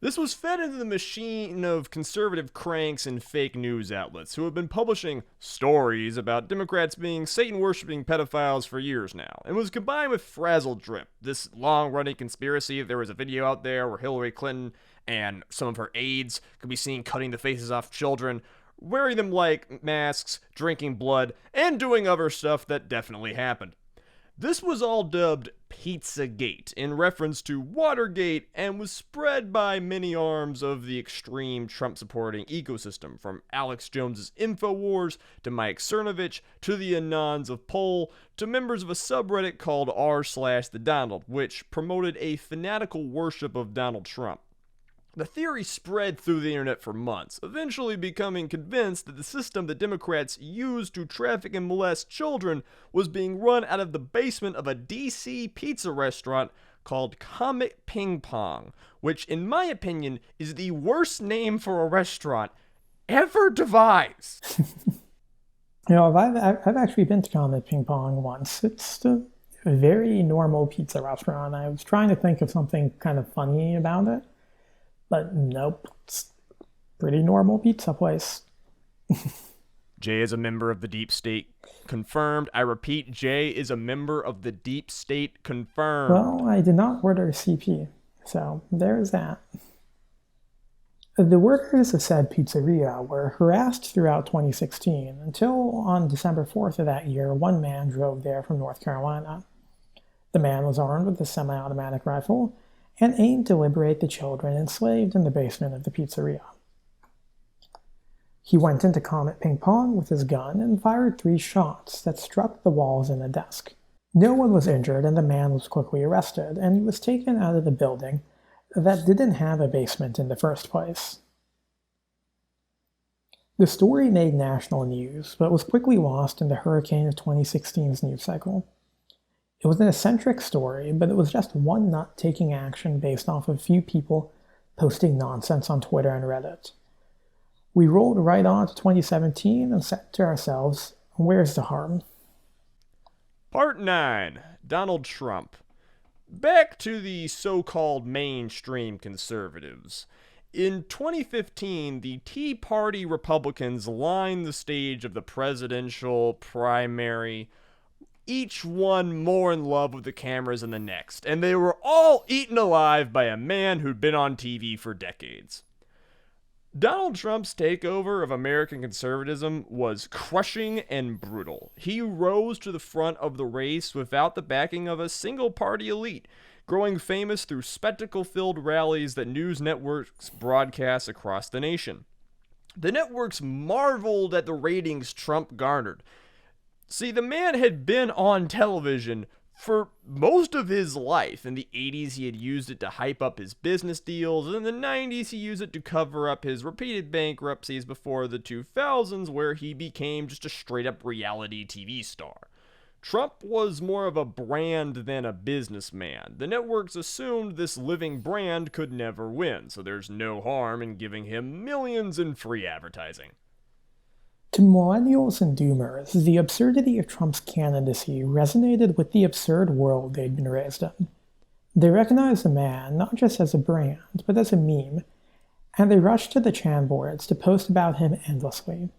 This was fed into the machine of conservative cranks and fake news outlets who have been publishing stories about Democrats being Satan-worshipping pedophiles for years now, and was combined with Frazzle Drip, this long-running conspiracy. There was a video out there where Hillary Clinton and some of her aides could be seen cutting the faces off children, wearing them like masks, drinking blood, and doing other stuff that definitely happened. This was all dubbed Pizzagate in reference to Watergate and was spread by many arms of the extreme Trump-supporting ecosystem, from Alex Jones's InfoWars to Mike Cernovich to the Anons of Poll to members of a subreddit called r/TheDonald, which promoted a fanatical worship of Donald Trump. The theory spread through the internet for months, eventually becoming convinced that the system that Democrats used to traffic and molest children was being run out of the basement of a DC pizza restaurant called Comet Ping Pong, which, in my opinion, is the worst name for a restaurant ever devised. I've actually been to Comet Ping Pong once. It's a very normal pizza restaurant. I was trying to think of something kind of funny about it. But nope, it's a pretty normal pizza place. Jay is a member of the deep state. Confirmed. I repeat, Jay is a member of the deep state. Confirmed. Well, I did not order CP, so there's that. The workers of said pizzeria were harassed throughout 2016 until on December 4th of that year, one man drove there from North Carolina. The man was armed with a semi-automatic rifle and aimed to liberate the children enslaved in the basement of the pizzeria. He went into Comet Ping Pong with his gun and fired 3 shots that struck the walls and the desk. No one was injured, and the man was quickly arrested, and he was taken out of the building that didn't have a basement in the first place. The story made national news, but was quickly lost in the hurricane of 2016's news cycle. It was an eccentric story, but it was just one nut taking action based off of a few people posting nonsense on Twitter and Reddit. We rolled right on to 2017 and said to ourselves, where's the harm? Part 9. Donald Trump. Back to the so-called mainstream conservatives. In 2015, the Tea Party Republicans lined the stage of the presidential primary, each one more in love with the cameras than the next, and they were all eaten alive by a man who'd been on TV for decades. Donald Trump's takeover of American conservatism was crushing and brutal. He rose to the front of the race without the backing of a single-party elite, growing famous through spectacle-filled rallies that news networks broadcast across the nation. The networks marveled at the ratings Trump garnered. See, the man had been on television for most of his life. In the 80s, he had used it to hype up his business deals, and in the 90s, he used it to cover up his repeated bankruptcies before the 2000s, where he became just a straight-up reality TV star. Trump was more of a brand than a businessman. The networks assumed this living brand could never win, so there's no harm in giving him millions in free advertising. To millennials and doomers, the absurdity of Trump's candidacy resonated with the absurd world they'd been raised in. They recognized the man not just as a brand, but as a meme, and they rushed to the Chan boards to post about him endlessly.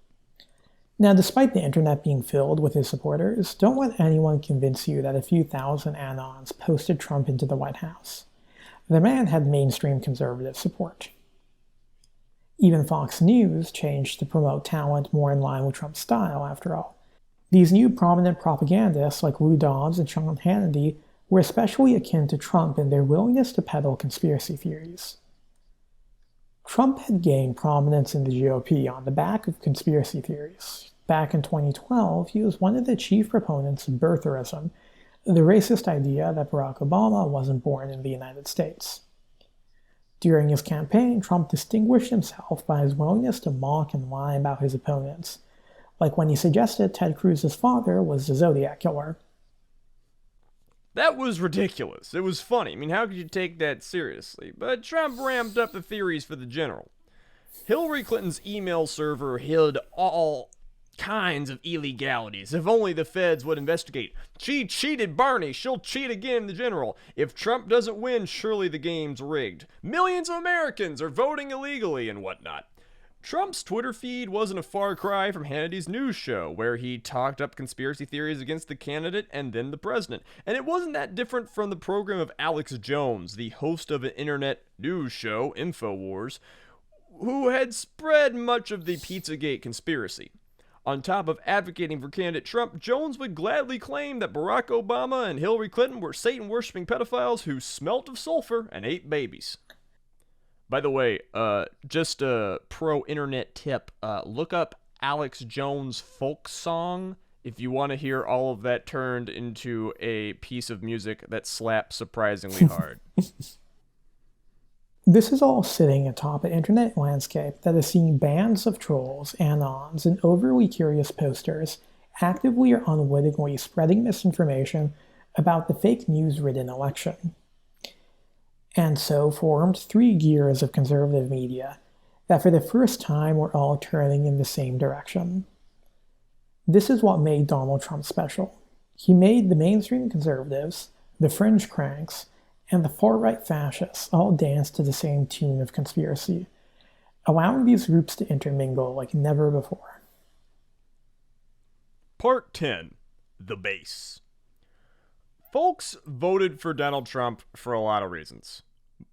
Now, despite the internet being filled with his supporters, don't let anyone convince you that a few thousand Anons posted Trump into the White House. The man had mainstream conservative support. Even Fox News changed to promote talent more in line with Trump's style, after all. These new prominent propagandists like Lou Dobbs and Sean Hannity were especially akin to Trump in their willingness to peddle conspiracy theories. Trump had gained prominence in the GOP on the back of conspiracy theories. Back in 2012, he was one of the chief proponents of birtherism, the racist idea that Barack Obama wasn't born in the United States. During his campaign, Trump distinguished himself by his willingness to mock and lie about his opponents, like when he suggested Ted Cruz's father was the Zodiac Killer. That was ridiculous. It was funny. I mean, how could you take that seriously? But Trump ramped up the theories for the general. Hillary Clinton's email server hid all kinds of illegalities. If only the feds would investigate. She cheated Barney. She'll cheat again the general. If Trump doesn't win, surely the game's rigged. Millions of Americans are voting illegally and whatnot. Trump's Twitter feed wasn't a far cry from Hannity's news show, where he talked up conspiracy theories against the candidate and then the president. And it wasn't that different from the program of Alex Jones, the host of an internet news show, InfoWars, who had spread much of the Pizzagate conspiracy. On top of advocating for candidate Trump, Jones would gladly claim that Barack Obama and Hillary Clinton were Satan-worshipping pedophiles who smelt of sulfur and ate babies. By the way, just a pro-internet tip, look up Alex Jones folk song if you want to hear all of that turned into a piece of music that slaps surprisingly hard. This is all sitting atop an internet landscape that has seen bands of trolls, anons, and overly curious posters actively or unwittingly spreading misinformation about the fake news-ridden election. And so formed three gears of conservative media that for the first time were all turning in the same direction. This is what made Donald Trump special. He made the mainstream conservatives, the fringe cranks, and the far-right fascists all dance to the same tune of conspiracy, allowing these groups to intermingle like never before. Part 10. The Base. Folks voted for Donald Trump for a lot of reasons.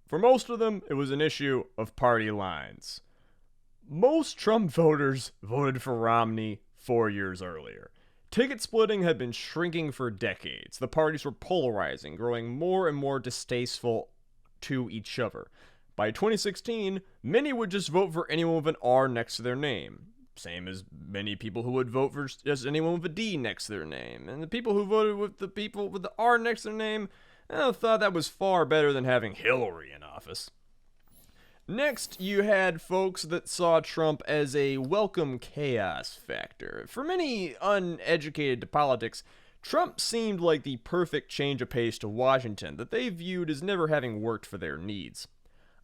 For most of them, it was an issue of party lines. Most Trump voters voted for Romney 4 years earlier. Ticket splitting had been shrinking for decades. The parties were polarizing, growing more and more distasteful to each other. By 2016, many would just vote for anyone with an R next to their name. Same as many people who would vote for just anyone with a D next to their name. And the people who voted with the people with the R next to their name, thought that was far better than having Hillary in office. Next, you had folks that saw Trump as a welcome chaos factor. For many uneducated to politics, Trump seemed like the perfect change of pace to Washington that they viewed as never having worked for their needs.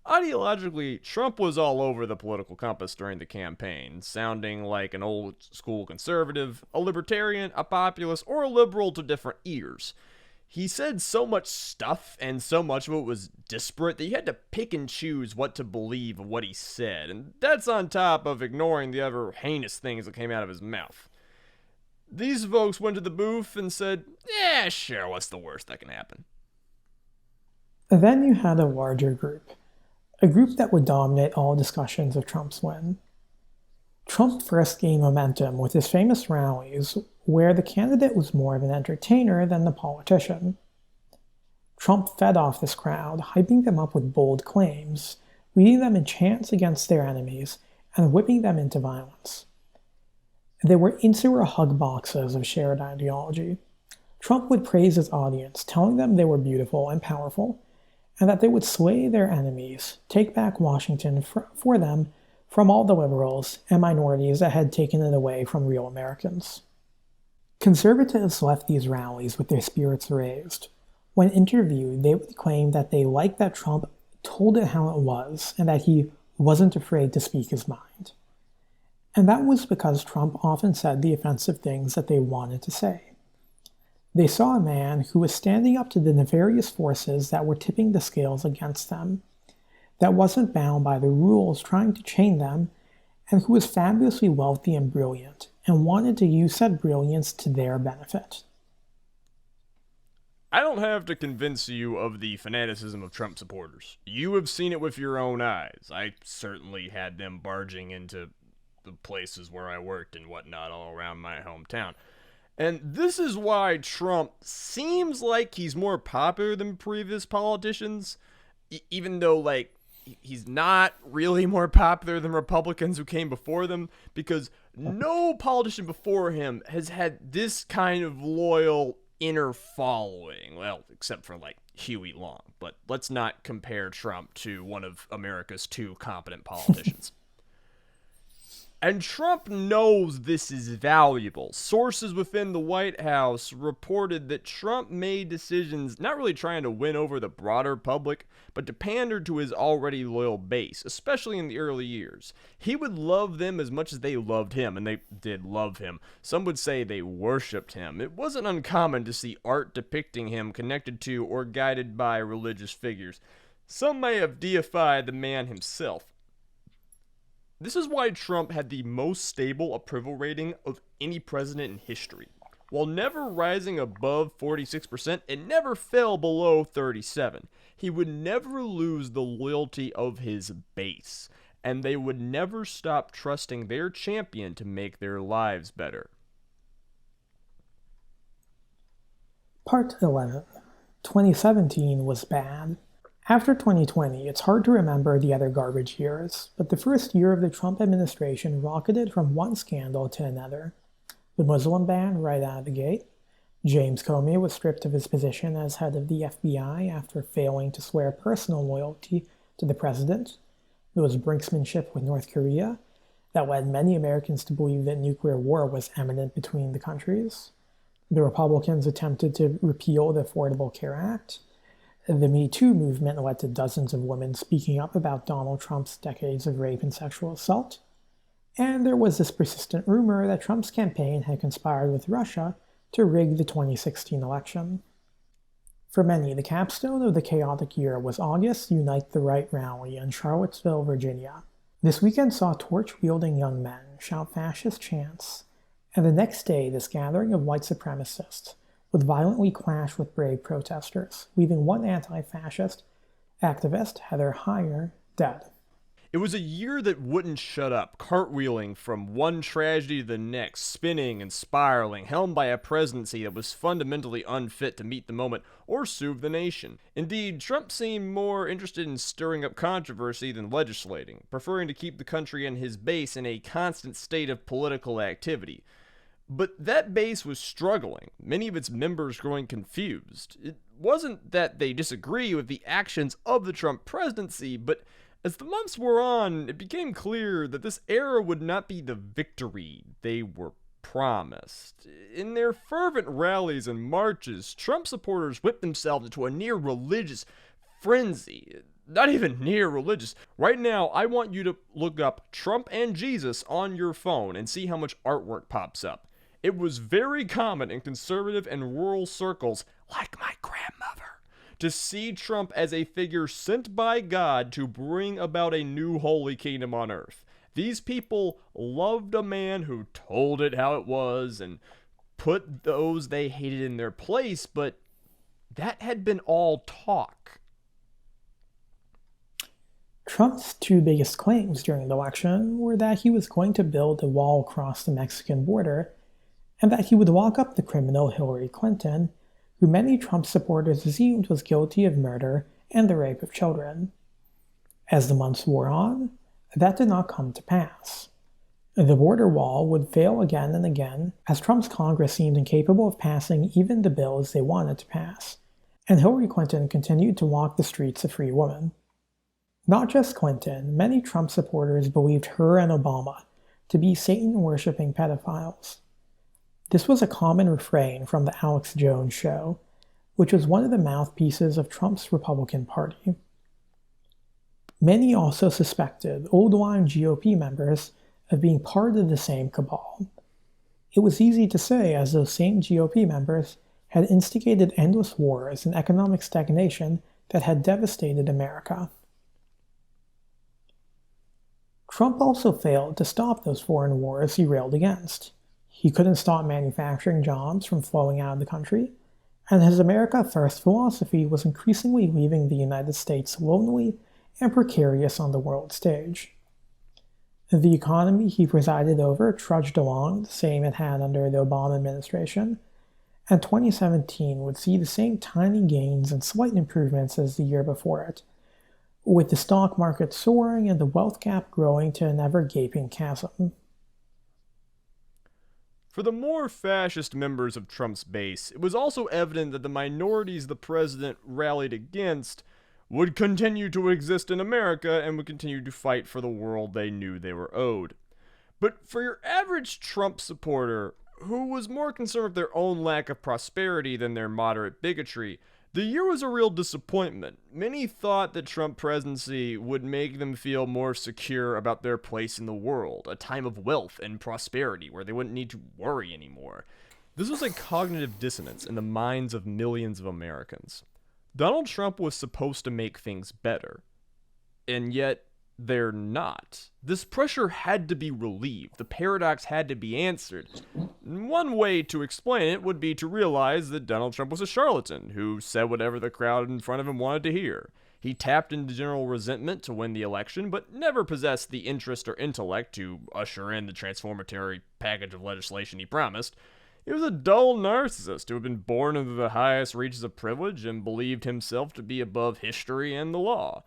Ideologically, Trump was all over the political compass during the campaign, sounding like an old-school conservative, a libertarian, a populist, or a liberal to different ears. He said so much stuff, and so much of it was disparate, that you had to pick and choose what to believe of what he said, and that's on top of ignoring the other heinous things that came out of his mouth. These folks went to the booth and said, yeah, sure, what's the worst that can happen? Then you had a larger group, a group that would dominate all discussions of Trump's win. Trump first gained momentum with his famous rallies, where the candidate was more of an entertainer than the politician. Trump fed off this crowd, hyping them up with bold claims, leading them in chants against their enemies, and whipping them into violence. They were insular hug boxes of shared ideology. Trump would praise his audience, telling them they were beautiful and powerful, and that they would slay their enemies, take back Washington for them from all the liberals and minorities that had taken it away from real Americans. Conservatives left these rallies with their spirits raised. When interviewed, they would claim that they liked that Trump told it how it was and that he wasn't afraid to speak his mind. And that was because Trump often said the offensive things that they wanted to say. They saw a man who was standing up to the nefarious forces that were tipping the scales against them, that wasn't bound by the rules trying to chain them, and who was fabulously wealthy and brilliant, and wanted to use that brilliance to their benefit. I don't have to convince you of the fanaticism of Trump supporters. You have seen it with your own eyes. I certainly had them barging into the places where I worked and whatnot all around my hometown. And this is why Trump seems like he's more popular than previous politicians, even though, he's not really more popular than Republicans who came before them, because no politician before him has had this kind of loyal inner following. Well, except for, Huey Long. But let's not compare Trump to one of America's two competent politicians. And Trump knows this is valuable. Sources within the White House reported that Trump made decisions not really trying to win over the broader public, but to pander to his already loyal base, especially in the early years. He would love them as much as they loved him, and they did love him. Some would say they worshipped him. It wasn't uncommon to see art depicting him connected to or guided by religious figures. Some may have deified the man himself. This is why Trump had the most stable approval rating of any president in history. While never rising above 46%, it never fell below 37. He would never lose the loyalty of his base, and they would never stop trusting their champion to make their lives better. Part 11. 2017 was bad. After 2020, it's hard to remember the other garbage years, but the first year of the Trump administration rocketed from one scandal to another. The Muslim ban right out of the gate. James Comey was stripped of his position as head of the FBI after failing to swear personal loyalty to the president. There was brinksmanship with North Korea that led many Americans to believe that nuclear war was imminent between the countries. The Republicans attempted to repeal the Affordable Care Act. The Me Too movement led to dozens of women speaking up about Donald Trump's decades of rape and sexual assault. And there was this persistent rumor that Trump's campaign had conspired with Russia to rig the 2016 election. For many, the capstone of the chaotic year was August's Unite the Right rally in Charlottesville, Virginia. This weekend saw torch-wielding young men shout fascist chants, and the next day this gathering of white supremacists would violently clash with brave protesters, leaving one anti-fascist activist, Heather Heyer, dead. It was a year that wouldn't shut up, cartwheeling from one tragedy to the next, spinning and spiraling, helmed by a presidency that was fundamentally unfit to meet the moment or soothe the nation. Indeed, Trump seemed more interested in stirring up controversy than legislating, preferring to keep the country and his base in a constant state of political activity. But that base was struggling, many of its members growing confused. It wasn't that they disagree with the actions of the Trump presidency, but as the months wore on, it became clear that this era would not be the victory they were promised. In their fervent rallies and marches, Trump supporters whipped themselves into a near-religious frenzy. Not even near religious. Right now, I want you to look up Trump and Jesus on your phone and see how much artwork pops up. It was very common in conservative and rural circles, like my grandmother, to see Trump as a figure sent by God to bring about a new holy kingdom on earth. These people loved a man who told it how it was and put those they hated in their place, but that had been all talk. Trump's two biggest claims during the election were that he was going to build a wall across the Mexican border and that he would lock up the criminal Hillary Clinton, who many Trump supporters assumed was guilty of murder and the rape of children. As the months wore on, that did not come to pass. The border wall would fail again and again, as Trump's Congress seemed incapable of passing even the bills they wanted to pass, and Hillary Clinton continued to walk the streets a free woman. Not just Clinton, many Trump supporters believed her and Obama to be Satan-worshipping pedophiles. This was a common refrain from the Alex Jones show, which was one of the mouthpieces of Trump's Republican Party. Many also suspected old-line GOP members of being part of the same cabal. It was easy to say, as those same GOP members had instigated endless wars and economic stagnation that had devastated America. Trump also failed to stop those foreign wars he railed against. He couldn't stop manufacturing jobs from flowing out of the country, and his America First philosophy was increasingly leaving the United States lonely and precarious on the world stage. The economy he presided over trudged along the same it had under the Obama administration, and 2017 would see the same tiny gains and slight improvements as the year before it, with the stock market soaring and the wealth gap growing to an ever-gaping chasm. For the more fascist members of Trump's base, it was also evident that the minorities the president rallied against would continue to exist in America and would continue to fight for the world they knew they were owed. But for your average Trump supporter, who was more concerned with their own lack of prosperity than their moderate bigotry, the year was a real disappointment. Many thought the Trump presidency would make them feel more secure about their place in the world, a time of wealth and prosperity where they wouldn't need to worry anymore. This was a cognitive dissonance in the minds of millions of Americans. Donald Trump was supposed to make things better, and yet they're not. This pressure had to be relieved. The paradox had to be answered. One way to explain it would be to realize that Donald Trump was a charlatan who said whatever the crowd in front of him wanted to hear. He tapped into general resentment to win the election, but never possessed the interest or intellect to usher in the transformatory package of legislation he promised. He was a dull narcissist who had been born into the highest reaches of privilege and believed himself to be above history and the law.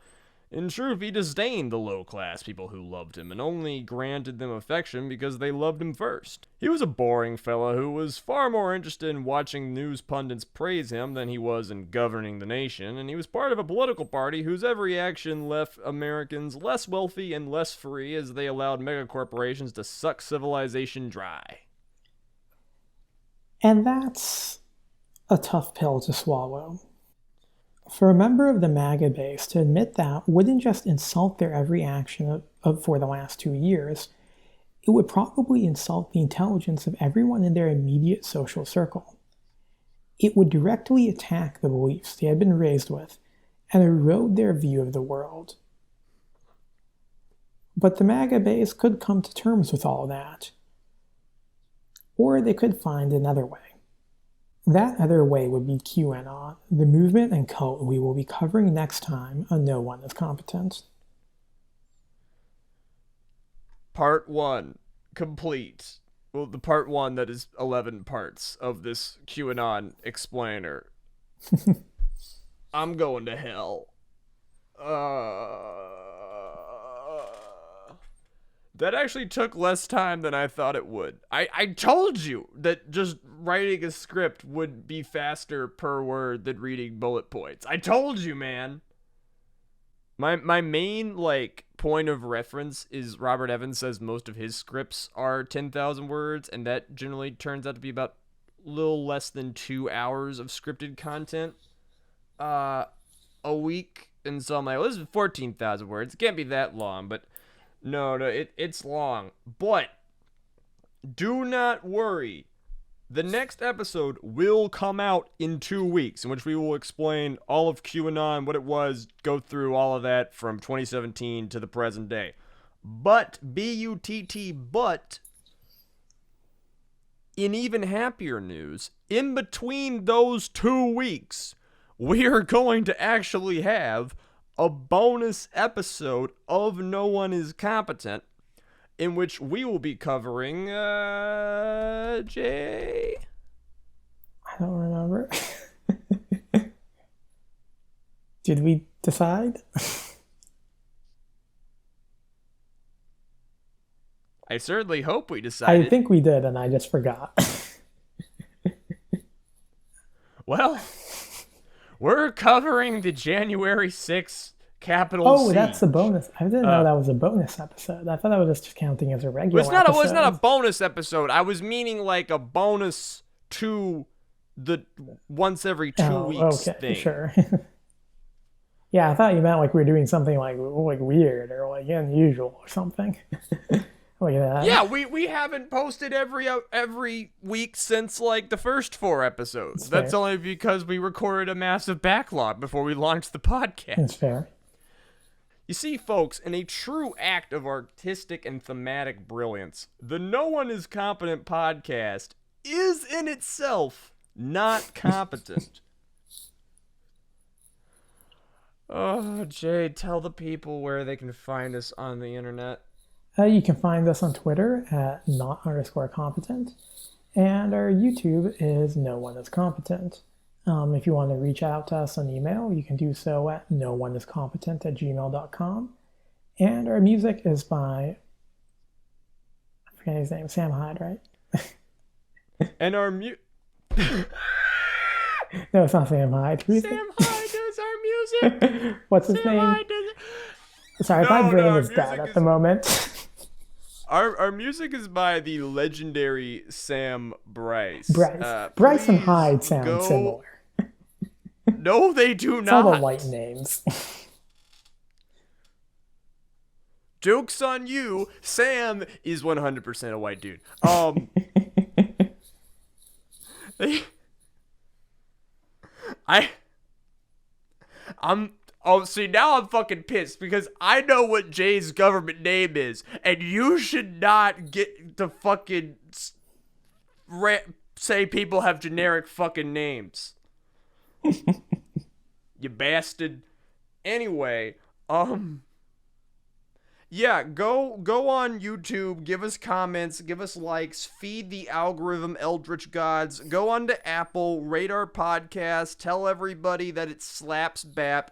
In truth, he disdained the low-class people who loved him and only granted them affection because they loved him first. He was a boring fellow who was far more interested in watching news pundits praise him than he was in governing the nation, and he was part of a political party whose every action left Americans less wealthy and less free as they allowed megacorporations to suck civilization dry. And that's a tough pill to swallow. For a member of the MAGA base to admit that wouldn't just insult their every action for the last 2 years, it would probably insult the intelligence of everyone in their immediate social circle. It would directly attack the beliefs they had been raised with and erode their view of the world. But the MAGA base could come to terms with all that. Or they could find another way. That other way would be QAnon, the movement and cult we will be covering next time on No One is Competent. Part 1, complete. Well, the part 1 that is 11 parts of this QAnon explainer. I'm going to hell. That actually took less time than I thought it would. I told you that just writing a script would be faster per word than reading bullet points. I told you, man. My main, point of reference is Robert Evans says most of his scripts are 10,000 words, and that generally turns out to be about a little less than 2 hours of scripted content a week. And so I'm like, well, this is 14,000 words. It can't be that long, but... No, it's long. But do not worry. The next episode will come out in 2 weeks, in which we will explain all of QAnon, what it was, go through all of that from 2017 to the present day. But, B-U-T-T, but, in even happier news, in between those 2 weeks, we are going to actually have a bonus episode of No One is Competent, in which we will be covering, Jay? I don't remember. Did we decide? I certainly hope we decided. I think we did, and I just forgot. Well... We're covering the January 6th Capitol siege. Oh, that's a bonus. I didn't know that was a bonus episode. I thought that was just counting as a regular episode. It was not a bonus episode. I was meaning like a bonus to the once every 2 weeks thing. Sure. Yeah, I thought you meant like we were doing something like weird or like unusual or something. Look at that. Yeah, we haven't posted every week since like the first 4 episodes. That's only because we recorded a massive backlog before we launched the podcast. That's fair. You see, folks, in a true act of artistic and thematic brilliance, the No One is Competent podcast is in itself not competent. Oh, Jay, tell the people where they can find us on the internet. You can find us on Twitter at not_competent, and our YouTube is No One is Competent. If you want to reach out to us on email, you can do so at nooneiscompetent@gmail.com. And our music is by, I forget his name, Sam Hyde, right? And our No, it's not Sam Hyde. Sam Hyde does our music. What's his name? Sorry, my brain is dead at the moment. Our music is by the legendary Sam Bryce. Bryce and Please Hyde sound similar. No, they do It's all not. the white names. Joke's on you. Sam is 100% a white dude. See, now I'm fucking pissed because I know what Jay's government name is, and you should not get to fucking say people have generic fucking names. You bastard. Anyway, yeah, go on YouTube, give us comments, give us likes, feed the algorithm eldritch gods, go on to Apple, rate our podcast, tell everybody that it slaps bap.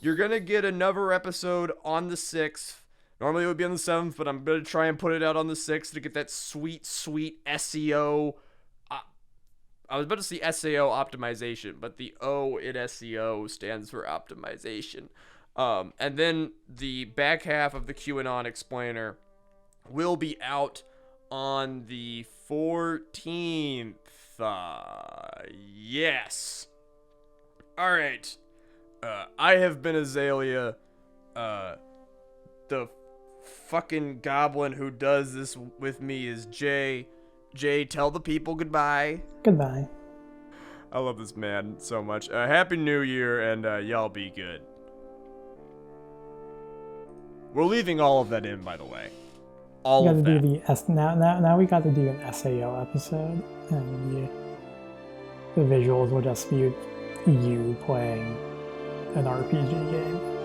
You're gonna get another episode on the 6th. Normally it would be on the 7th, but I'm gonna try and put it out on the 6th to get that sweet SEO. I was about to say SEO optimization, but the O in SEO stands for optimization. And then the back half of the QAnon explainer will be out on the 14th. Yes. All right. I have been Azalea. The fucking goblin who does this with me is Jay. Jay, tell the people goodbye. Goodbye. I love this man so much. Happy New Year, and y'all be good. We're leaving all of that in, by the way. All of that. Now we got to do an SAO episode, and the visuals will just be you playing an RPG game.